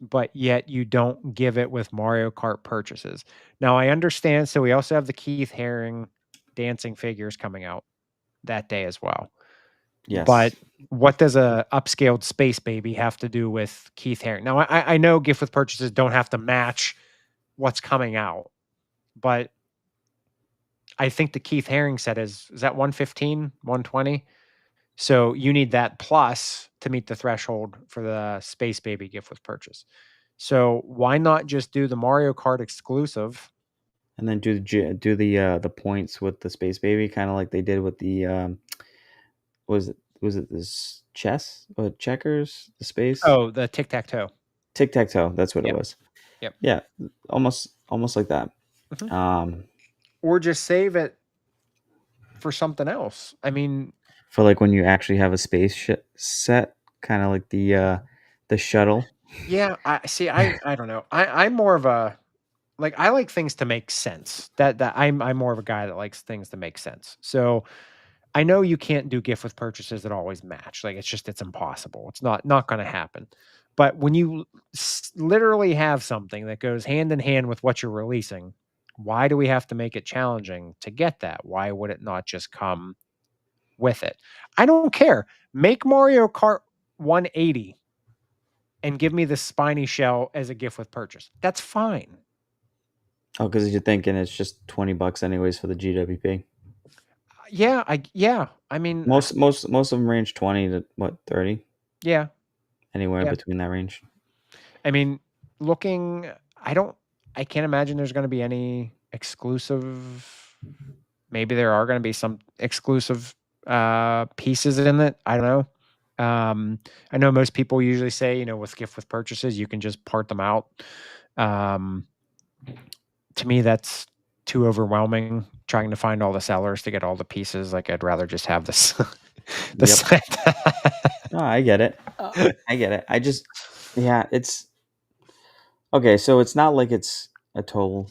but yet you don't give it with Mario Kart purchases. Now I understand. So we also have the Keith Haring dancing figures coming out that day as well. Yes. But what does a upscaled Space Baby have to do with Keith Haring? Now I know gift with purchases don't have to match what's coming out, but I think the Keith Haring set is that 115, 120? So you need that plus to meet the threshold for the Space Baby gift with purchase. So why not just do the Mario Kart exclusive and then do the points with the Space Baby, kind of like they did with the was it this chess or checkers, the space? Oh, the tic-tac-toe. Tic-tac-toe, that's what it was. Yep. Yeah, almost like that. Or just save it for something else. I mean, for like when you actually have a space set, kind of like the shuttle. Yeah, I don't know. I'm more of a I like things to make sense. That I'm more of a guy that likes things to make sense. So I know you can't do gift with purchases that always match. Like it's impossible. It's not going to happen. But when you literally have something that goes hand in hand with what you're releasing, why do we have to make it challenging to get that? Why would it not just come with it? I don't care. Make Mario Kart 180 and give me the spiny shell as a gift with purchase. That's fine. Oh, because you're thinking it's just $20 anyways for the GWP. Yeah. I mean, Most of them range 20 to what 30, yeah. anywhere Yeah. between that range. I mean, I can't imagine there's going to be any exclusive. Maybe there are going to be some exclusive pieces in it. I don't know. I know most people usually say, with gift with purchases, you can just part them out. To me, that's too overwhelming trying to find all the sellers to get all the pieces. Like I'd rather just have this the Yep. set. No, I get it. I get it. Yeah, it's okay. So it's not like it's a total,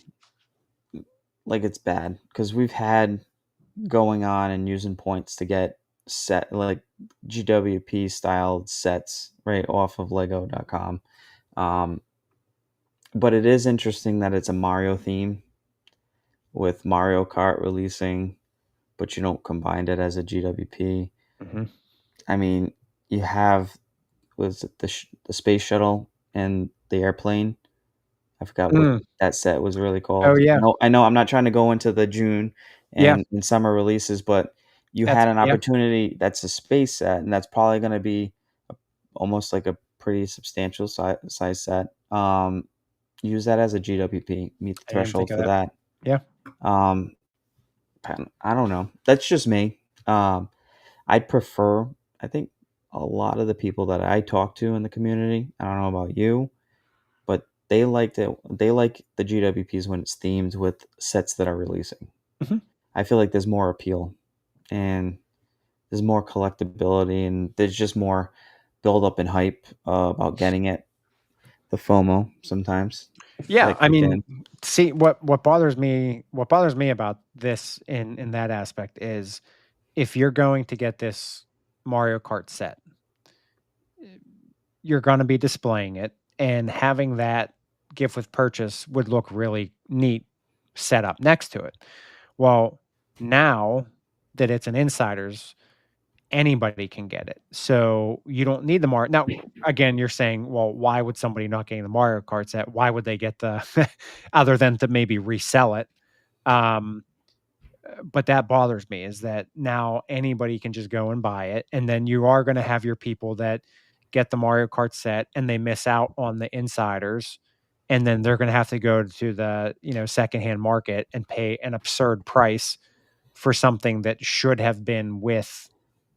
like it's bad because we've had going on and using points to get set like GWP styled sets right off of Lego.com. Um, but it is interesting that it's a Mario theme with Mario Kart releasing, but you don't combine it as a GWP. Mhm. I mean, you have was it the space shuttle and the airplane. I forgot what Mm. that set was really Oh called. yeah, I know I'm not trying to go into the June yeah. and summer releases, but you That's had an yeah. opportunity that's a space set, and that's probably gonna be almost like a pretty substantial size set. Use that as a GWP, meet the I didn't think threshold of for that. that. Yeah. Um, I don't know. That's just me. I'd prefer, I think a lot of the people that I talk to in the community, I don't know about you, but they like the GWPs when it's themed with sets that are releasing. Mhm. I feel like there's more appeal and there's more collectability and there's just more build up and hype about getting it. The FOMO sometimes Yeah, that I kick mean, in. see what bothers me about this in that aspect is if you're going to get this Mario Kart set, you're going to be displaying it and having that gift with purchase would look really neat set up next to it. Well, now that it's an insiders, anybody can get it. So you don't need the Mario. Now, again, you're saying, well, why would somebody not getting the Mario Kart set? Why would they get the other than to maybe resell it? Um, but that bothers me is that now anybody can just go and buy it. And then you are going to have your people that get the Mario Kart set and they miss out on the insiders. And then they're going to have to go to the, secondhand market and pay an absurd price for something that should have been with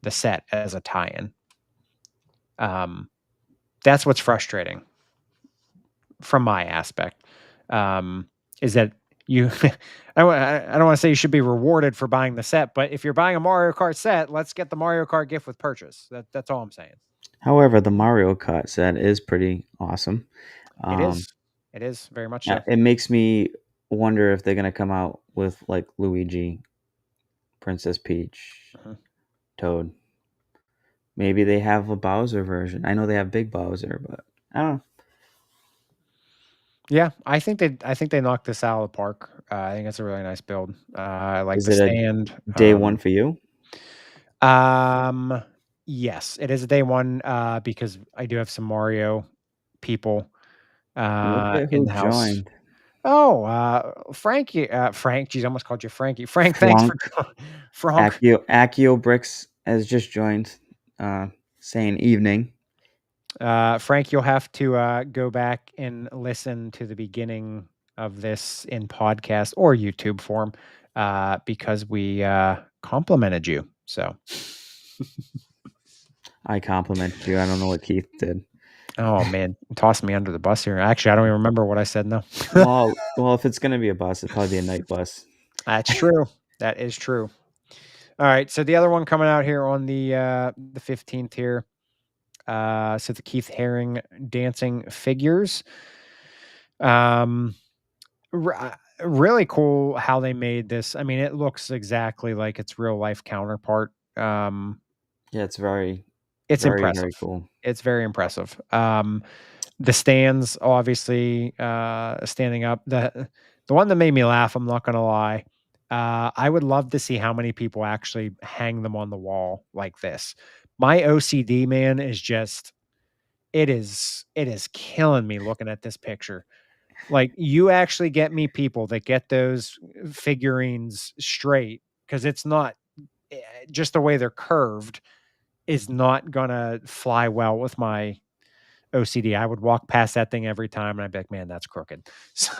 the set as a tie-in. Um, that's what's frustrating from my aspect. Is that you I don't want to say you should be rewarded for buying the set, but if you're buying a Mario Kart set, let's get the Mario Kart gift with purchase. That's all I'm saying. However, the Mario Kart set is pretty awesome. It Um, is. It is very much so. it makes me wonder if they're gonna come out with like Luigi, Princess Peach, Mhm. Toad. Maybe they have a Bowser version. I know they have Big Bowser, but I don't know. Yeah, I think they knocked this out of the park. I think it's a really nice build. I like Is the it a stand. day one for you? Yes, it is a day one because I do have some Mario people Look at in who the house. joined. Oh, Frankie, Frank, geez, I almost called you Frankie. Frank, thanks for Flunk. Frank. Accio Bricks has just joined, uh, saying evening. Frank, you'll have to go back and listen to the beginning of this in podcast or YouTube form because we complimented you. So, I complimented you. I don't know what Keith did. oh man, tossed me under the bus here. Actually, I don't even remember what I said now. Well, if it's gonna be a bus, it'd probably be a night bus. That's true. That is true. All right, so the other one coming out here on the 15th here. So the Keith Haring dancing figures. Um, really cool how they made this. I mean, it looks exactly like its real life counterpart. Yeah, it's very, It's very, impressive. very cool. It's very impressive. The stands, obviously, standing up. The one that made me laugh, I'm not gonna lie. I would love to see how many people actually hang them on the wall like this. My OCD, man, is just it is killing me looking at this picture. Like, you actually get me people that get those figurines straight, because it's not just the way they're curved is not gonna fly well with my OCD. I would walk past that thing every time and I'd be like, man, that's crooked. So,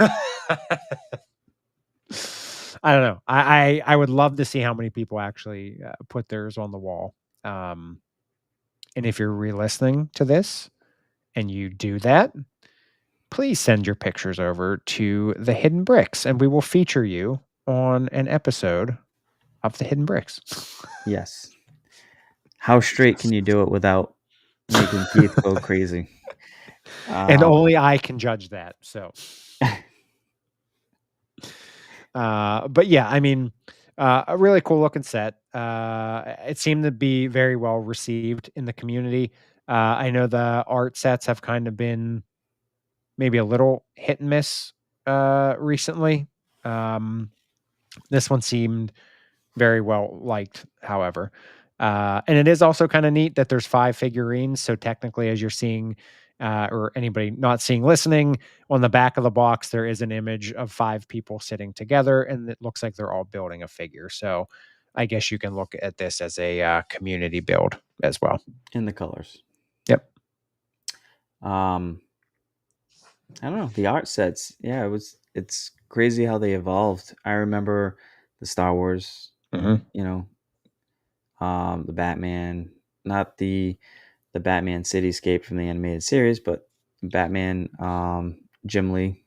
I don't know. I would love to see how many people actually put theirs on the wall. Um, and if you're re-listening to this and you do that, please send your pictures over to the Hidden Bricks and we will feature you on an episode of the Hidden Bricks. Yes. How straight can you do it without making Keith go crazy? And only I can judge that. So, but yeah, I mean, a really cool looking set. It seemed to be very well received in the community. I know the art sets have kind of been maybe a little hit and miss recently. This one seemed very well liked, however. And it is also kind of neat that there's 5 figurines. So technically, as you're seeing, or anybody not seeing, listening, on the back of the box, there is an image of 5 people sitting together, and it looks like they're all building a figure. So I guess you can look at this as a community build as well. in the colors. Yep. I don't know, the art sets. Yeah, it's crazy how they evolved. I remember the Star Wars, Mm-hmm. you know, the Batman, not the Batman Cityscape from the animated series, but Batman Jim Lee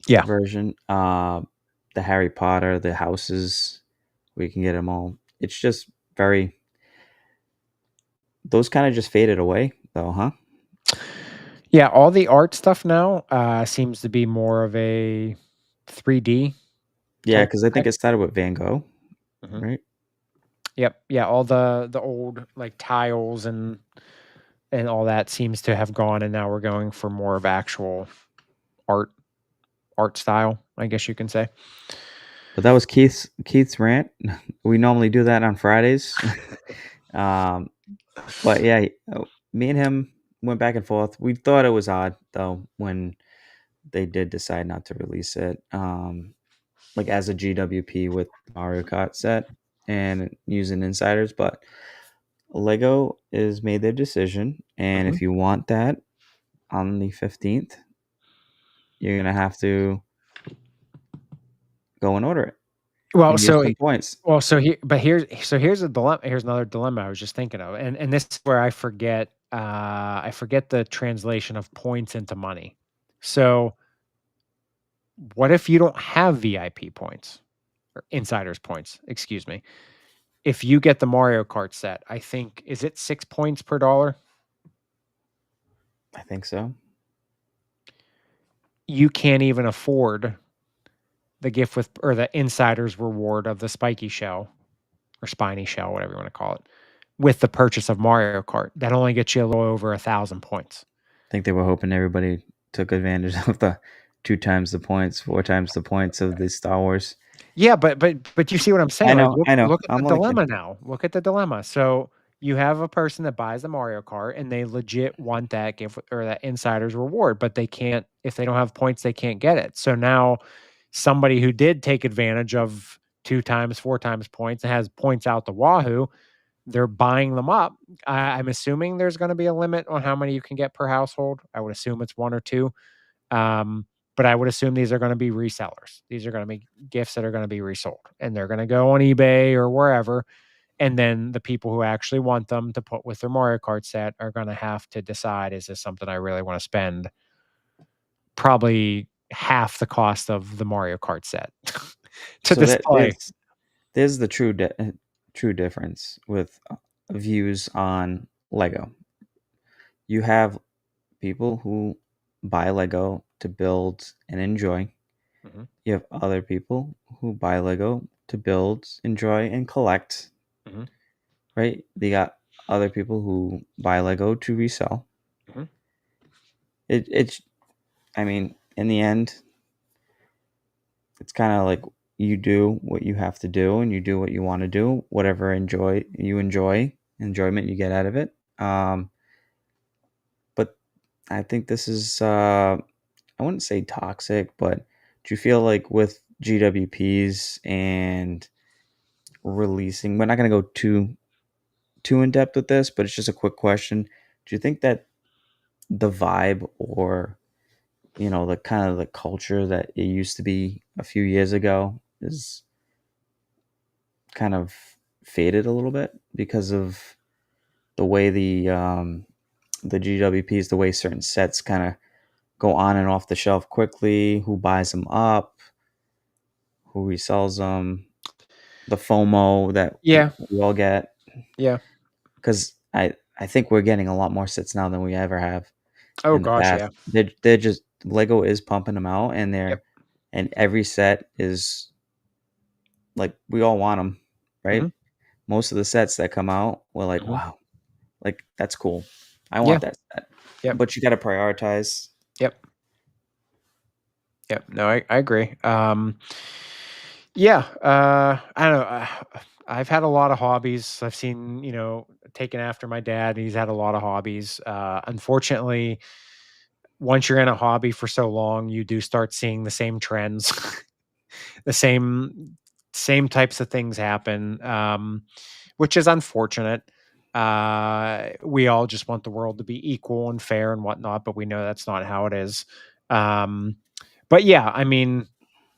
Yeah. version. The Harry Potter, the houses, we can get them all. It's just very, those kind of just faded away though, huh? Yeah. All the art stuff now seems to be more of a 3D Yeah, type. because I think it started with Van Gogh, Mhm. right? Yep. Yeah, all the old, like, tiles and all that seems to have gone, and now we're going for more of actual art art style, I guess you can say. But that was Keith's rant. We normally do that on Fridays. um, but yeah, me and him went back and forth. We thought it was odd though when they did decide not to release it, like as a GWP with Mario Kart set and using insiders. But Lego is made their decision, and Mhm. if you want that on the 15th, you're gonna have to go and order it Well, and give so some points. here's a dilemma. Here's another dilemma I was just thinking of, and this is where I forget the translation of points into money. So, what if you don't have VIP points or insiders points? Excuse me. If you get the Mario Kart set, I think, is it 6 points per dollar? I think so. You can't even afford the gift with, or the insider's reward of the spiky shell or spiny shell, whatever you want to call it, with the purchase of Mario Kart. That only gets you a little over 1,000 points. I think they were hoping everybody took advantage of the 2 times the points, 4 times the points of the Star Wars. Yeah, but you see what I'm saying? I Like, know, I know. look at the I'm only dilemma kidding. now. Look at the dilemma. So you have a person that buys the Mario Kart and they legit want that gift or that insider's reward, but they can't, if they don't have points, they can't get it. So now somebody who did take advantage of 2 times, 4 times points and has points out the wahoo, they're buying them up. I'm assuming there's going to be a limit on how many you can get per household. I would assume it's 1 or 2. Um, but I would assume these are going to be resellers. These are going to be gifts that are going to be resold, and they're going to go on eBay or wherever. And then the people who actually want them to put with their Mario Kart set are going to have to decide, is this something I really want to spend probably half the cost of the Mario Kart set to So that display? there's the true difference with views on Lego. You have people who buy Lego to build and enjoy. Mhm, You have other people who buy Lego to build, enjoy, and collect. mhm. right? They got other people who buy Lego to resell. Mhm. It's, I mean, in the end, it's kind of like you do what you have to do and you do what you want to do, whatever enjoyment you get out of it. But I think this is, I wouldn't say toxic, but do you feel like with GWPs and releasing, we're not going to go too in depth with this, but it's just a quick question. Do you think that the vibe or the kind of the culture that it used to be a few years ago is kind of faded a little bit because of the way the GWPs, the way certain sets kind of go on and off the shelf quickly, who buys them up, who resells them, the FOMO that Yeah. we all get. Yeah. Because I think we're getting a lot more sets now than we ever have Oh in the gosh, past. yeah. They're just Lego is pumping them out, and Yep. every set is like we all want them, right? Mhm. Most of the sets that come out, we're like, Mhm. wow, like that's cool. I Yeah. want that set, Yep. but you got to prioritize. Yep. Yep. No, I agree. Yeah. I don't know. I've had a lot of hobbies. I've seen, taken after my dad. He's had a lot of hobbies. Unfortunately, once you're in a hobby for so long, you do start seeing the same trends, the same types of things happen, which is unfortunate. We all just want the world to be equal and fair and whatnot, but we know that's not how it is. Um, but yeah, I mean,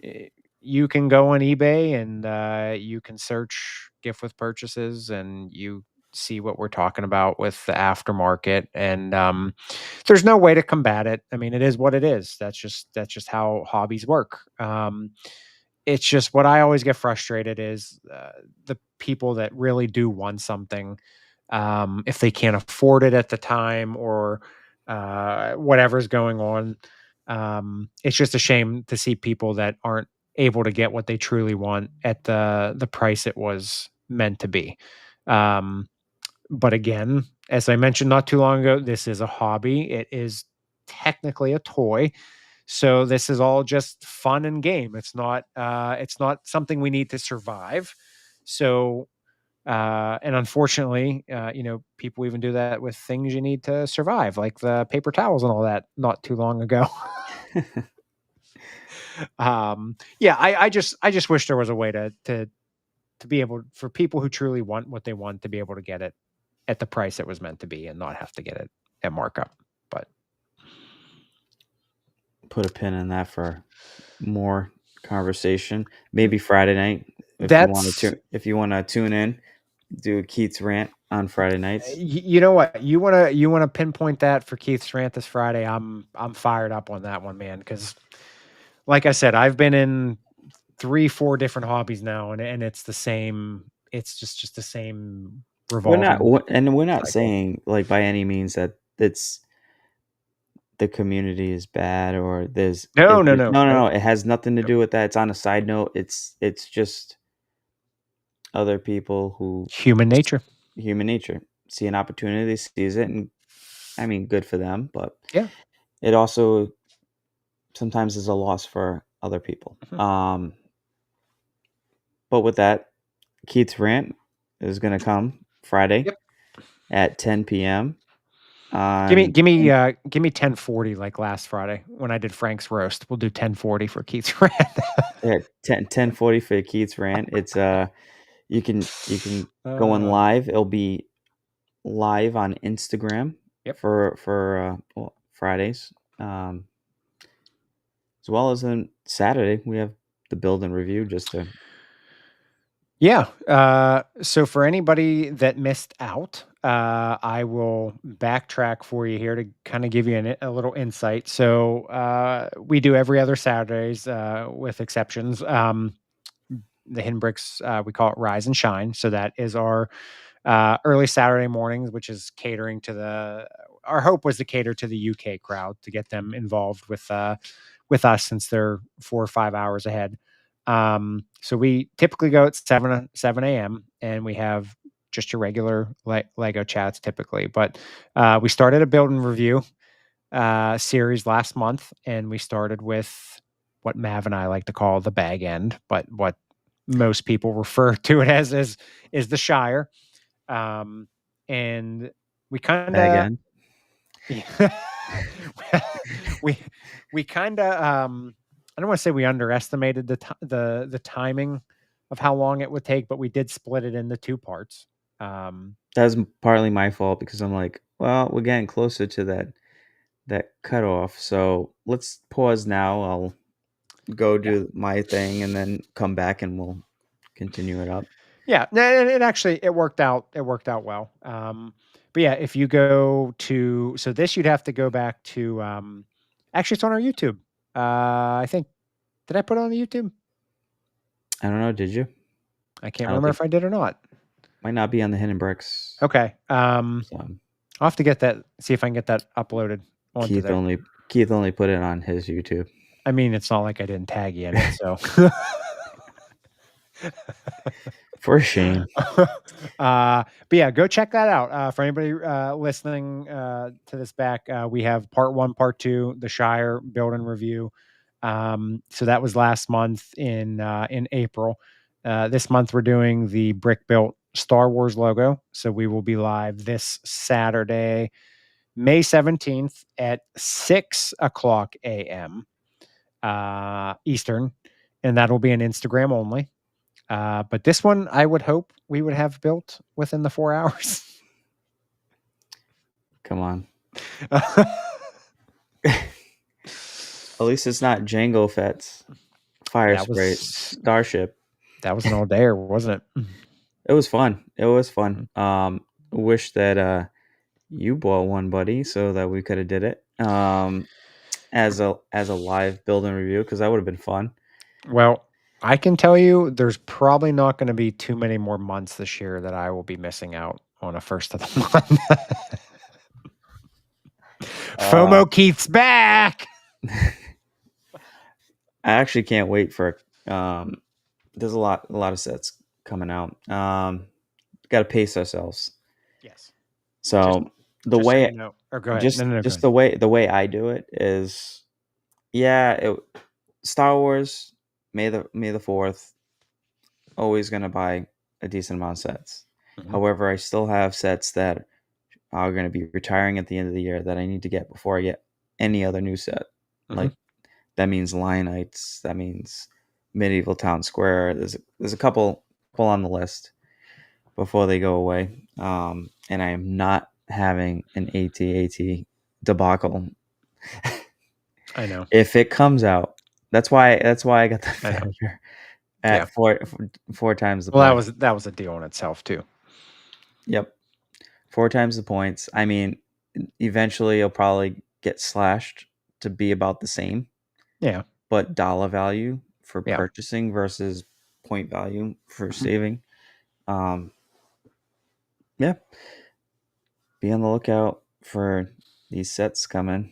eh, you can go on eBay and you can search gift with purchases, and you see what we're talking about with the aftermarket. And there's no way to combat it. I mean, it is what it is. That's just how hobbies work. It's just what I always get frustrated is the people that really do want something, if they can't afford it at the time or whatever's going on. It's just a shame to see people that aren't able to get what they truly want at the price it was meant to be. Um, but again, as I mentioned not too long ago, this is a hobby. It is technically a toy. So this is all just fun and game. It's not something we need to survive. So and unfortunately, people even do that with things you need to survive, like the paper towels and all that not too long ago. Yeah, I just wish there was a way to be able for people who truly want what they want to be able to get it at the price it was meant to be and not have to get it at markup. But Put a pin in that for more conversation. Maybe Friday night that's if you want to tune in, do Keith's rant on Friday nights. you know what you wanna pinpoint that for Keith's rant this Friday. I'm fired up on that one, man. Because like I said, I've been in 3, 4 different hobbies now, and it's the same. It's just the same revolving We're not cycle. saying like by any means that it's the community is bad or No, no, no, no, no, nope, no. It has nothing to nope. do with that. It's on a side note. It's just other people who Human nature. human nature see an opportunity, seize it, and I mean, good for them. But Yeah. it also sometimes is a loss for other people. Mhm. But with that, Keith's rant is going to come Friday Yep. at 10 p.m. Give me on give me, give me 10:40 like last Friday when I did Frank's roast. We'll do 10:40 for Keith's rant. yeah, 10:40 for Keith's rant. It's you can go on Uh, live. It'll be live on Instagram yep. for Fridays, um, as well as on Saturday. We have the build and review just to Yeah. So for anybody that missed out, I will backtrack for you here to kind of give you a little insight. So we do every other Saturdays, with exceptions. The Hidden Bricks, we call it Rise and Shine. So that is our early Saturday mornings, which is catering to the. Our hope was to cater to the UK crowd to get them involved with us since they're 4 or 5 hours ahead. So we typically go at 7 a.m. and we have just your regular Lego chats typically. But we started a build and review series last month, and we started with what Mav and I like to call the bag end, but what most people refer to it as is the Shire. And we kind Bag of end. we kind of I don't want to say we underestimated the timing of how long it would take, but we did split it into two parts. That was partly my fault because I'm like, well, we're getting closer to that cutoff, so let's pause now. I'll go do my thing and then come back and we'll continue it up. Yeah, it actually it worked out. It worked out well. But yeah, if you go to this, you'd have to go back to. Actually, it's on our YouTube. I think did I put it on the YouTube? I don't know. Did you? I can't I don't remember think if I did or not. might not be on the Hidden Bricks. Okay. So, I'll have to get that. See if I can get that uploaded onto Keith there. Keith only put it on his YouTube. I mean, it's not like I didn't tag you in it, so. For shame. But yeah, go check that out. For anybody listening to this back, we have part 1, part 2, the Shire build and review. So that was last month in April. This month we're doing the brick built Star Wars logo. So we will be live this Saturday, May 17th at 6:00 a.m. Eastern, and that'll be an Instagram only. But this one, I would hope we would have built within the 4 hours. Come on. At least it's not Jango Fett's fire spray starship. That was an all dayer, wasn't it? It was fun. It was fun. Wish that you bought one, buddy, so that we could have did it as a live build and review, because that would have been fun. Well, I can tell you there's probably not going to be too many more months this year that I will be missing out on a first of the month. FOMO Keith's back. I actually can't wait for there's a lot of sets coming out. Got to pace ourselves. Yes. So the way go ahead. Just the way I do it is, Star Wars, May the 4th, always gonna buy a decent amount of sets. Mhm. However, I still have sets that are going to be retiring at the end of the year that I need to get before I get any other new set. Like that means Lionites, that means Medieval Town Square. There's a couple on the list before they go away. And I am not having an AT-AT debacle. I know. If it comes out, that's why I got the Fenrir at 4 times the price. Well, that was a deal in itself too. Yep. 4 times the points. I mean, eventually it'll probably get slashed to be about the same. Yeah. But dollar value for purchasing versus point value for saving. Yeah. Be on the lookout for these sets coming.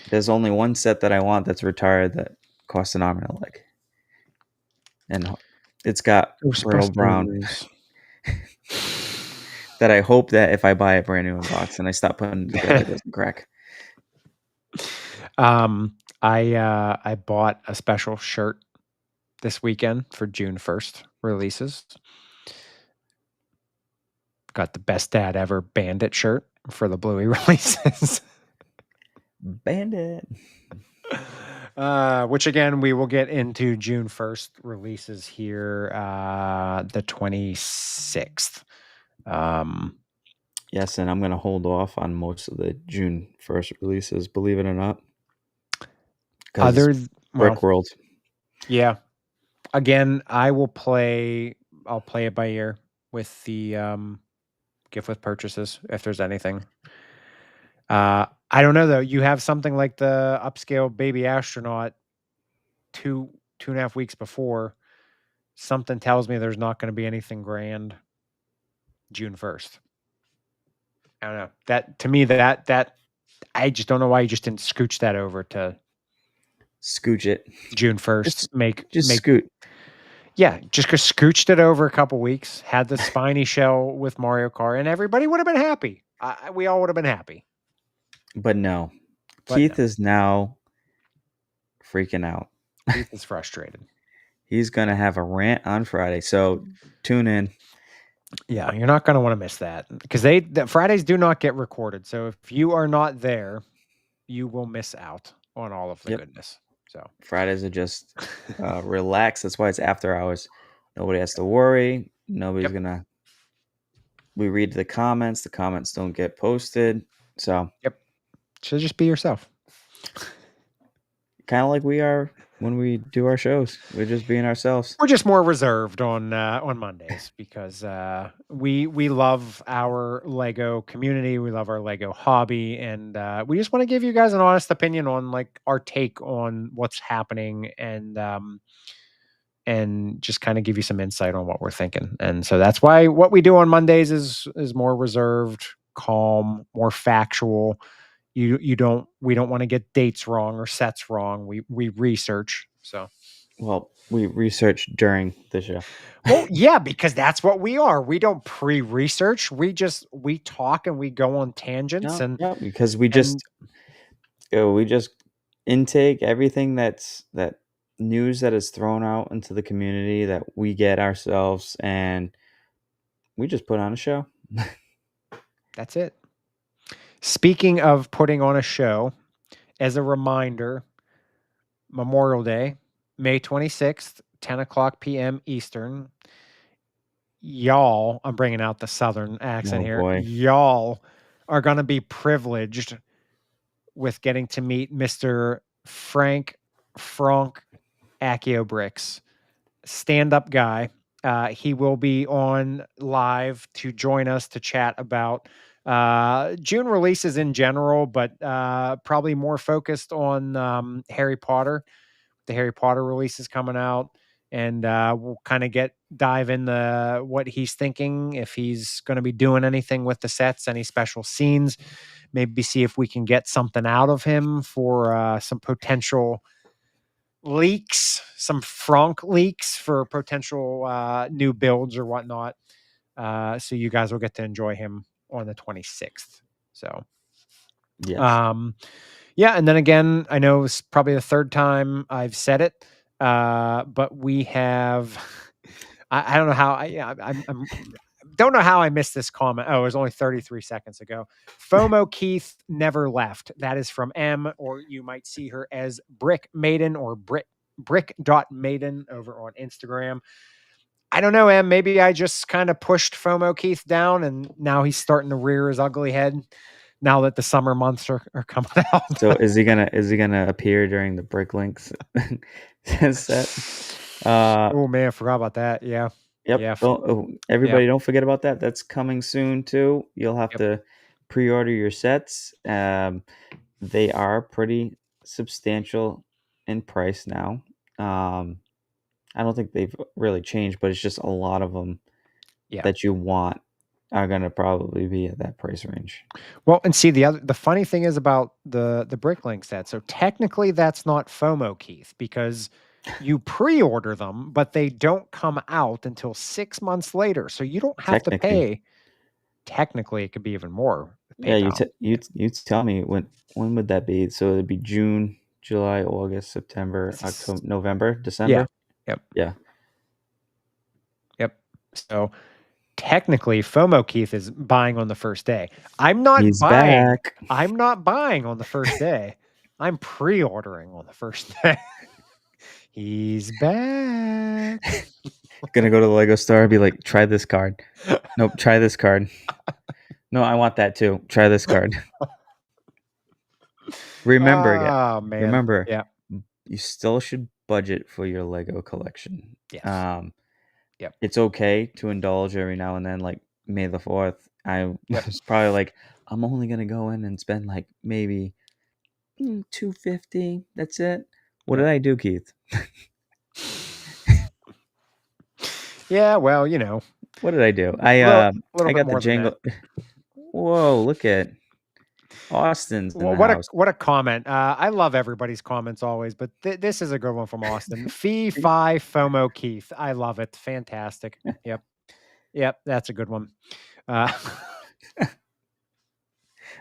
There's only one set that I want that's retired that costs an arm and a leg. And it's got Brittle Brown. That I hope that if I buy a brand new box and I stop putting it together, it doesn't crack. I bought a special shirt this weekend for June 1st releases. Got the Best Dad Ever Bandit shirt for the Bluey releases. Bandit. Which again, we will get into June 1st releases here, the 26th. Yes, and I'm going to hold off on most of the June 1st releases, believe it or not. Brick World. Yeah. Again, I'll play it by ear with the gift with purchases if there's anything. I don't know though. You have something like the upscale Baby Astronaut 2.5 weeks before. Something tells me there's not going to be anything grand June 1st. I don't know. That to me that I just don't know why you just didn't scooch that over to scooch it June 1st. Scoot. Yeah, just scooched it over a couple weeks, had the spiny shell with Mario Kart, and everybody would have been happy. We all would have been happy, But no, but no, Keith is now freaking out. Keith is frustrated. He's gonna have a rant on Friday, so tune in. Yeah, you're not going to want to miss that because the Fridays do not get recorded. So if you are not there, you will miss out on all of the Yep, goodness. So Fridays are just relax. That's why it's after hours. Nobody has to worry. Nobody's yep, gonna. We read the comments. The comments don't get posted. So yep. So just be yourself. kind of like we are when we do our shows. We're just being ourselves. We're just more reserved on Mondays because we love our Lego community. We love our Lego hobby, and we just want to give you guys an honest opinion on like our take on what's happening, and just kind of give you some insight on what we're thinking. And so that's why what we do on Mondays is more reserved, calm, more factual. You don't we don't want to get dates wrong or sets wrong. We research. So Well, we researched during the show. well, yeah, because that's what we are. We don't pre-research. We talk and we go on tangents No, no, because we and just we just intake everything that news that is thrown out into the community that we get ourselves, and we just put on a show. that's it. Speaking of putting on a show, as a reminder, Memorial Day, May 26th, 10 o'clock p.m. Eastern. Y'all, I'm bringing out the Southern accent Oh here. boy. Y'all are going to be privileged with getting to meet Mr. Frank Accio Bricks, stand-up guy. He will be on live to join us to chat about June releases in general, but probably more focused on Harry Potter. The Harry Potter release is coming out, and we'll kind of dive into what he's thinking, if he's going to be doing anything with the sets, any special scenes, maybe see if we can get something out of him for some potential leaks, some Frank leaks for potential new builds or whatnot. So you guys will get to enjoy him on the 26th. So, Yes. yeah, and then again, I know it's probably the third time I've said it, but we have. I don't know how I'm don't know how I missed this comment. Oh, it was only 33 seconds ago. FOMO Keith never left. That is from M, or you might see her as Brick Maiden or Brick.Maiden over on Instagram. I don't know, M. Maybe I just kind of pushed FOMO Keith down, and now he's starting to rear his ugly head now that the summer months are coming out. So is he gonna appear during the Bricklinks set? Oh man, I forgot about that. Yeah. Yep. Yeah. Everybody don't forget about that. That's coming soon too. You'll have Yep. to pre-order your sets. They are pretty substantial in price now. I don't think they've really changed, but it's just a lot of them Yeah. that you want are gonna probably be at that price range. Well, and see the funny thing is about the Bricklink set. So technically that's not FOMO, Keith, because you pre-order them, but they don't come out until 6 months later. So you don't have to Technically, pay. Technically, it could be even more with yeah. You PayPal. t- you t- you tell me when would that be? So it'd be June, July, August, September, This is October, November, yeah. December. Yep. Yeah, Yep. So technically FOMO Keith is buying on the first day. I'm not he's buying. back. I'm not buying on the first day. I'm pre-ordering on the first day. He's back. Gonna go to the Lego store and be like, try this card. Nope, try this card. No, I want that too. Try this card. Remember, yeah. Oh man. Remember, Yeah. you still should budget for your Lego collection. Yes. Yep. It's okay to indulge every now and then, like May the 4th. I Yep. was probably like, I'm only gonna go in and spend like maybe 250. That's it. What did Yep. I do, Keith? Yeah, well, you know, What did I do? a little I bit got the more than that. Jangle. Whoa, look at Austin's in the What a house. what a comment. I love everybody's comments always, but this is a good one from Austin. Fee fi FOMO Keith. I love it. Fantastic. Yep. Yep. That's a good one. Uh,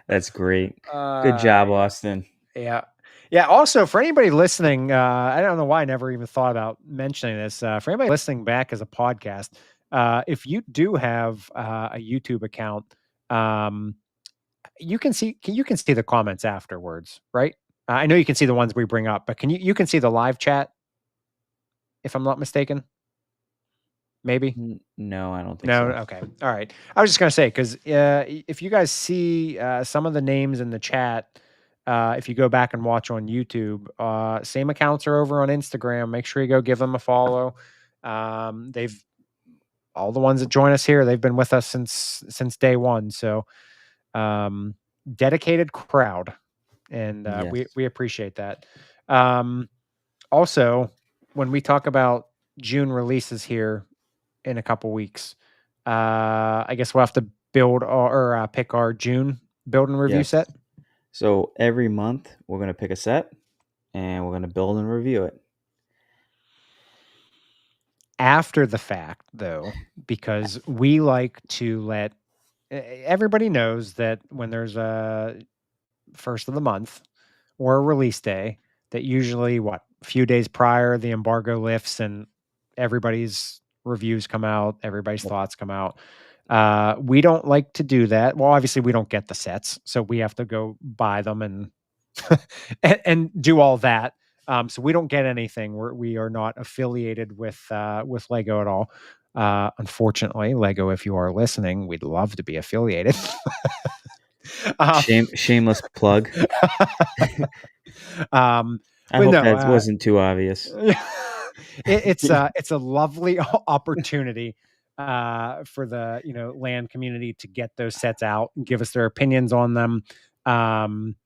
That's great. Good job, Austin. yeah. Yeah. Also, for anybody listening, I don't know why I never even thought about mentioning this. For anybody listening back as a podcast, if you do have a YouTube account, um, you can see the comments afterwards, right? I know you can see the ones we bring up, but you can see the live chat if I'm not mistaken? Maybe? No, I don't think No? so. Okay. All right. I was just gonna say, 'cause, if you guys see, some of the names in the chat, if you go back and watch on YouTube, same accounts are over on Instagram. Make sure you go give them a follow. They've all the ones that join us here, they've been with us since day one. So, um, dedicated crowd, and, we Yes. we appreciate that. Um, Also, when we talk about June releases here in a couple weeks, I guess we'll have to build or pick our June build and review Yes. set So every month we're gonna pick a set and we're gonna build and review it. after the fact, though, because we like to let everybody knows that when there's a first of the month or a release day, that usually a few days prior the embargo lifts and everybody's reviews come out, everybody's Yep. thoughts come out. We don't like to do that. Well, obviously we don't get the sets, so we have to go buy them and and do all that. So we don't get anything. We are not affiliated with Lego at all. Unfortunately, Lego, if you are listening, we'd love to be affiliated. um, Shameless plug. um, I but hope no, that wasn't too obvious. it's a lovely opportunity for the land community to get those sets out and give us their opinions on them. Um,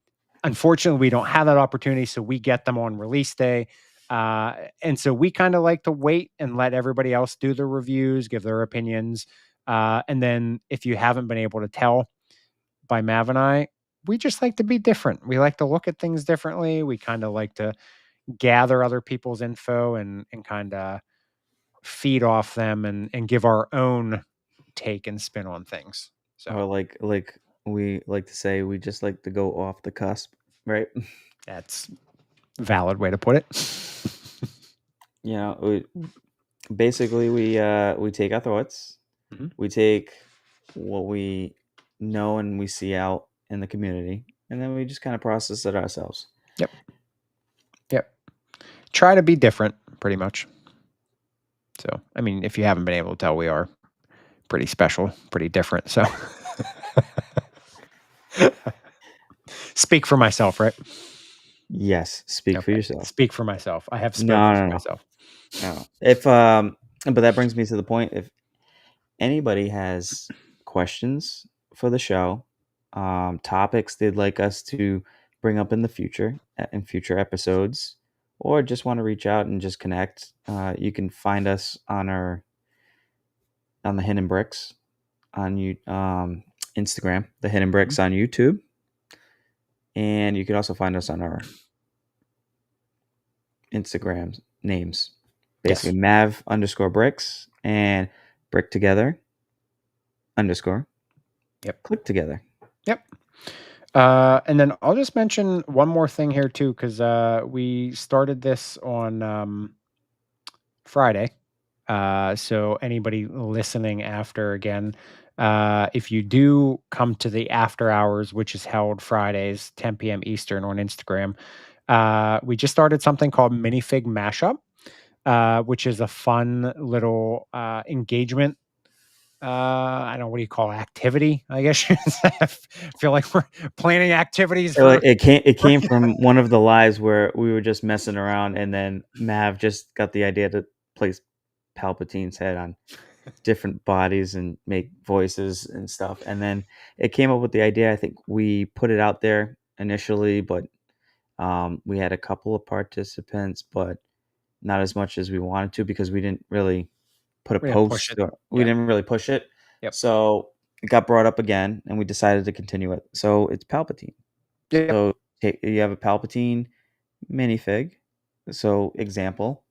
Unfortunately, we don't have that opportunity, so we get them on release day. And so we kind of like to wait and let everybody else do the reviews, give their opinions. And then if you haven't been able to tell by Mav and I, we just like to be different. We like to look at things differently. We kind of like to gather other people's info and kind of feed off them and give our own take and spin on things. Or So like we like to say, we just like to go off the cusp, right? that's a valid way to put it. Basically we take our thoughts, Mhm. we take what we know and we see out in the community, and then we just kind of process it ourselves. Yep. Yep. Try to be different, pretty much. So, I mean, if you haven't been able to tell, we are pretty special, pretty different. So, speak for myself, right? Yes, speak for Okay. yourself. Speak for myself. I have No, spoken for no, no, myself. no. If but that brings me to the point. If anybody has questions for the show, topics they'd like us to bring up in the future, in future episodes, or just want to reach out and just connect, you can find us on the Hidden Bricks on Instagram, the Hidden Bricks on YouTube, and you can also find us on our Instagram names, basically Yes. Mav_bricks and Brick Together _ Yep. Click Together. Yep. And then I'll just mention one more thing here too, because we started this on Friday. So anybody listening after, again, if you do come to the after hours, which is held Fridays, 10 p.m. Eastern on Instagram, we just started something called Minifig Mashup, which is a fun little engagement. I don't know, what do you call it? Activity, I guess. I feel like we're planning activities for. It came from one of the lives where we were just messing around, and then Mav just got the idea to place Palpatine's head on different bodies and make voices and stuff. And then it came up with the idea. I think we put it out there initially, but we had a couple of participants, but not as much as we wanted to, because we didn't really put a We're gonna push post. it. We Yep. didn't really push it. Yep. So it got brought up again, and we decided to continue it. So it's Palpatine. Yep. So you have a Palpatine minifig. So example,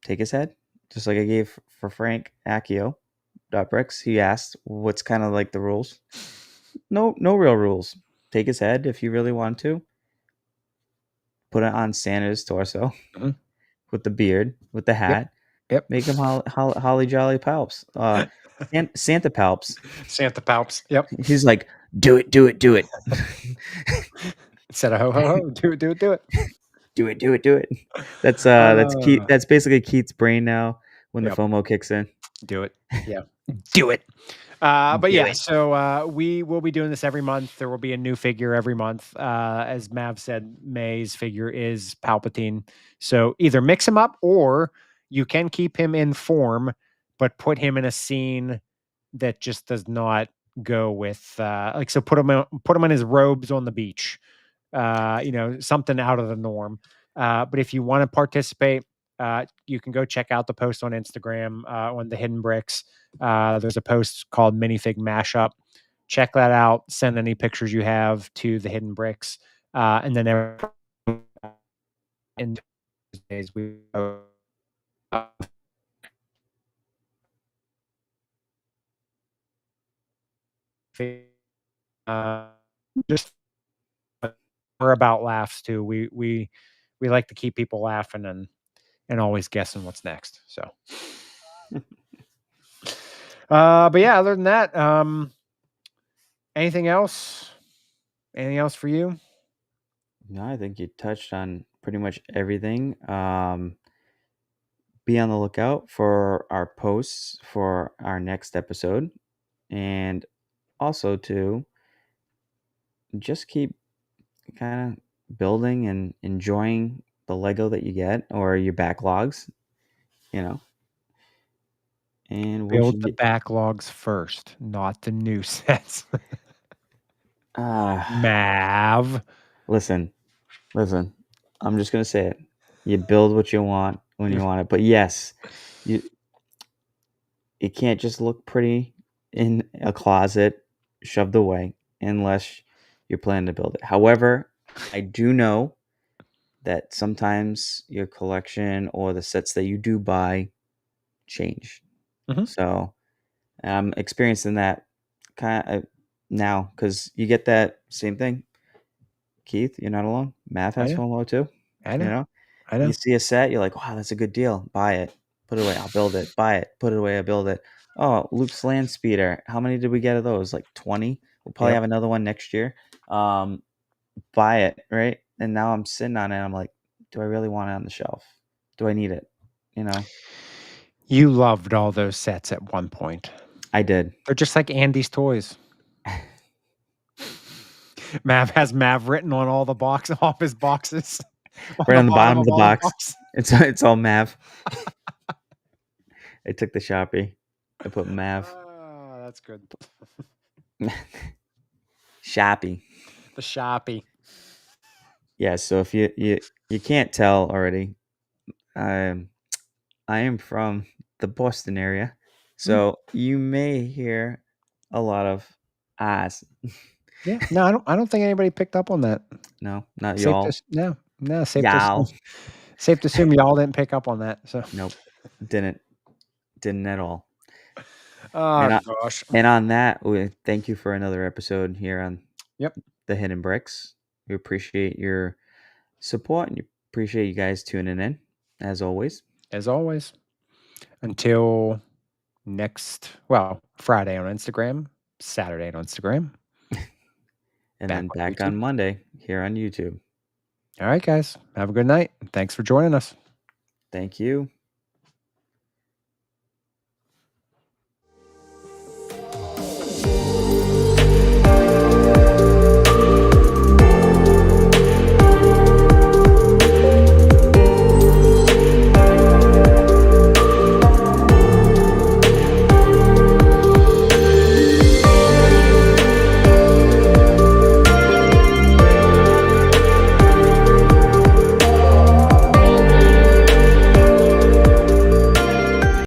take his head, just like I gave for Frank Accio. Bricks. He asked, "What's kind of like the rules?" No real rules. Take his head if you really want to. Put it on Santa's torso Mhm. with the beard, with the Yep. hat. Yep. Make him Holly Jolly Palps. Santa Palps. Santa Palps. Yep. He's like, do it, do it, do it. Instead of ho ho ho, do it, do it, do it. Do it, do it, do it. That's Keith. Uh, That's basically Keith's brain now when the yep. FOMO kicks in. Do it. Yeah. Do it. But Do yeah, it. so we will be doing this every month. There will be a new figure every month. As Mav said, May's figure is Palpatine. So either mix him up or you can keep him in form, but put him in a scene that just does not go with like so put him in his robes on the beach. Something out of the norm. But if you want to participate, you can go check out the post on Instagram on the Hidden Bricks. There's a post called Minifig Mashup. Check that out. Send any pictures you have to the Hidden Bricks, and then in days we just we're about laughs too. We like to keep people laughing and always guessing what's next. So, but yeah, other than that, anything else? Anything else for you? No, I think you touched on pretty much everything. Be on the lookout for our posts for our next episode, and also to just keep kind of building and enjoying the Lego that you get or your backlogs, you know. And we Build should the get backlogs first, not the new sets. uh Mav. listen, listen. I'm just gonna say it. You build what you want when you want it. But yes, you it can't just look pretty in a closet shoved away unless you're planning to build it. However, I do know that sometimes your collection or the sets that you do buy change. Mhm. So I'm experiencing that kind of now because you get that same thing. Keith, you're not alone. Math I has know. FOMO too. I You know. know, I you know. see a set, you're like, wow, that's a good deal. Buy it, put it away. I'll build it. Buy it, put it away. I'll build it. Oh, Luke's land speeder. How many did we get of those? Like 20. We'll probably Yep. have another one next year. Buy it, right? And now I'm sitting on it. I'm like, do I really want it on the shelf? Do I need it? You know, You loved all those sets at one point. I did. They're just like Andy's toys. Mav has Mav written on all the box off his boxes on Right the on the bottom bottom of of the all the box. boxes. It's all Mav. I took the Sharpie. I put Mav. Oh, that's good. Sharpie. The Shoppy. Yeah, so if you can't tell already, I am from the Boston area, Mm, so you may hear a lot of ahs. yeah. No, I don't think anybody picked up on that. No, not Safe to y'all. s no, Y'all. safe to assume y'all didn't pick up on that, so Nope. Didn't. Didn't at all. oh And gosh. on that, we thank you for another episode here on Yep, the Hidden Bricks. We appreciate your support and you appreciate you guys tuning in as always. as always. Until Friday on Instagram, Saturday on Instagram, And back then on back YouTube. on Monday here on YouTube. All right, guys. Have a good night. Thanks for joining us. Thank you.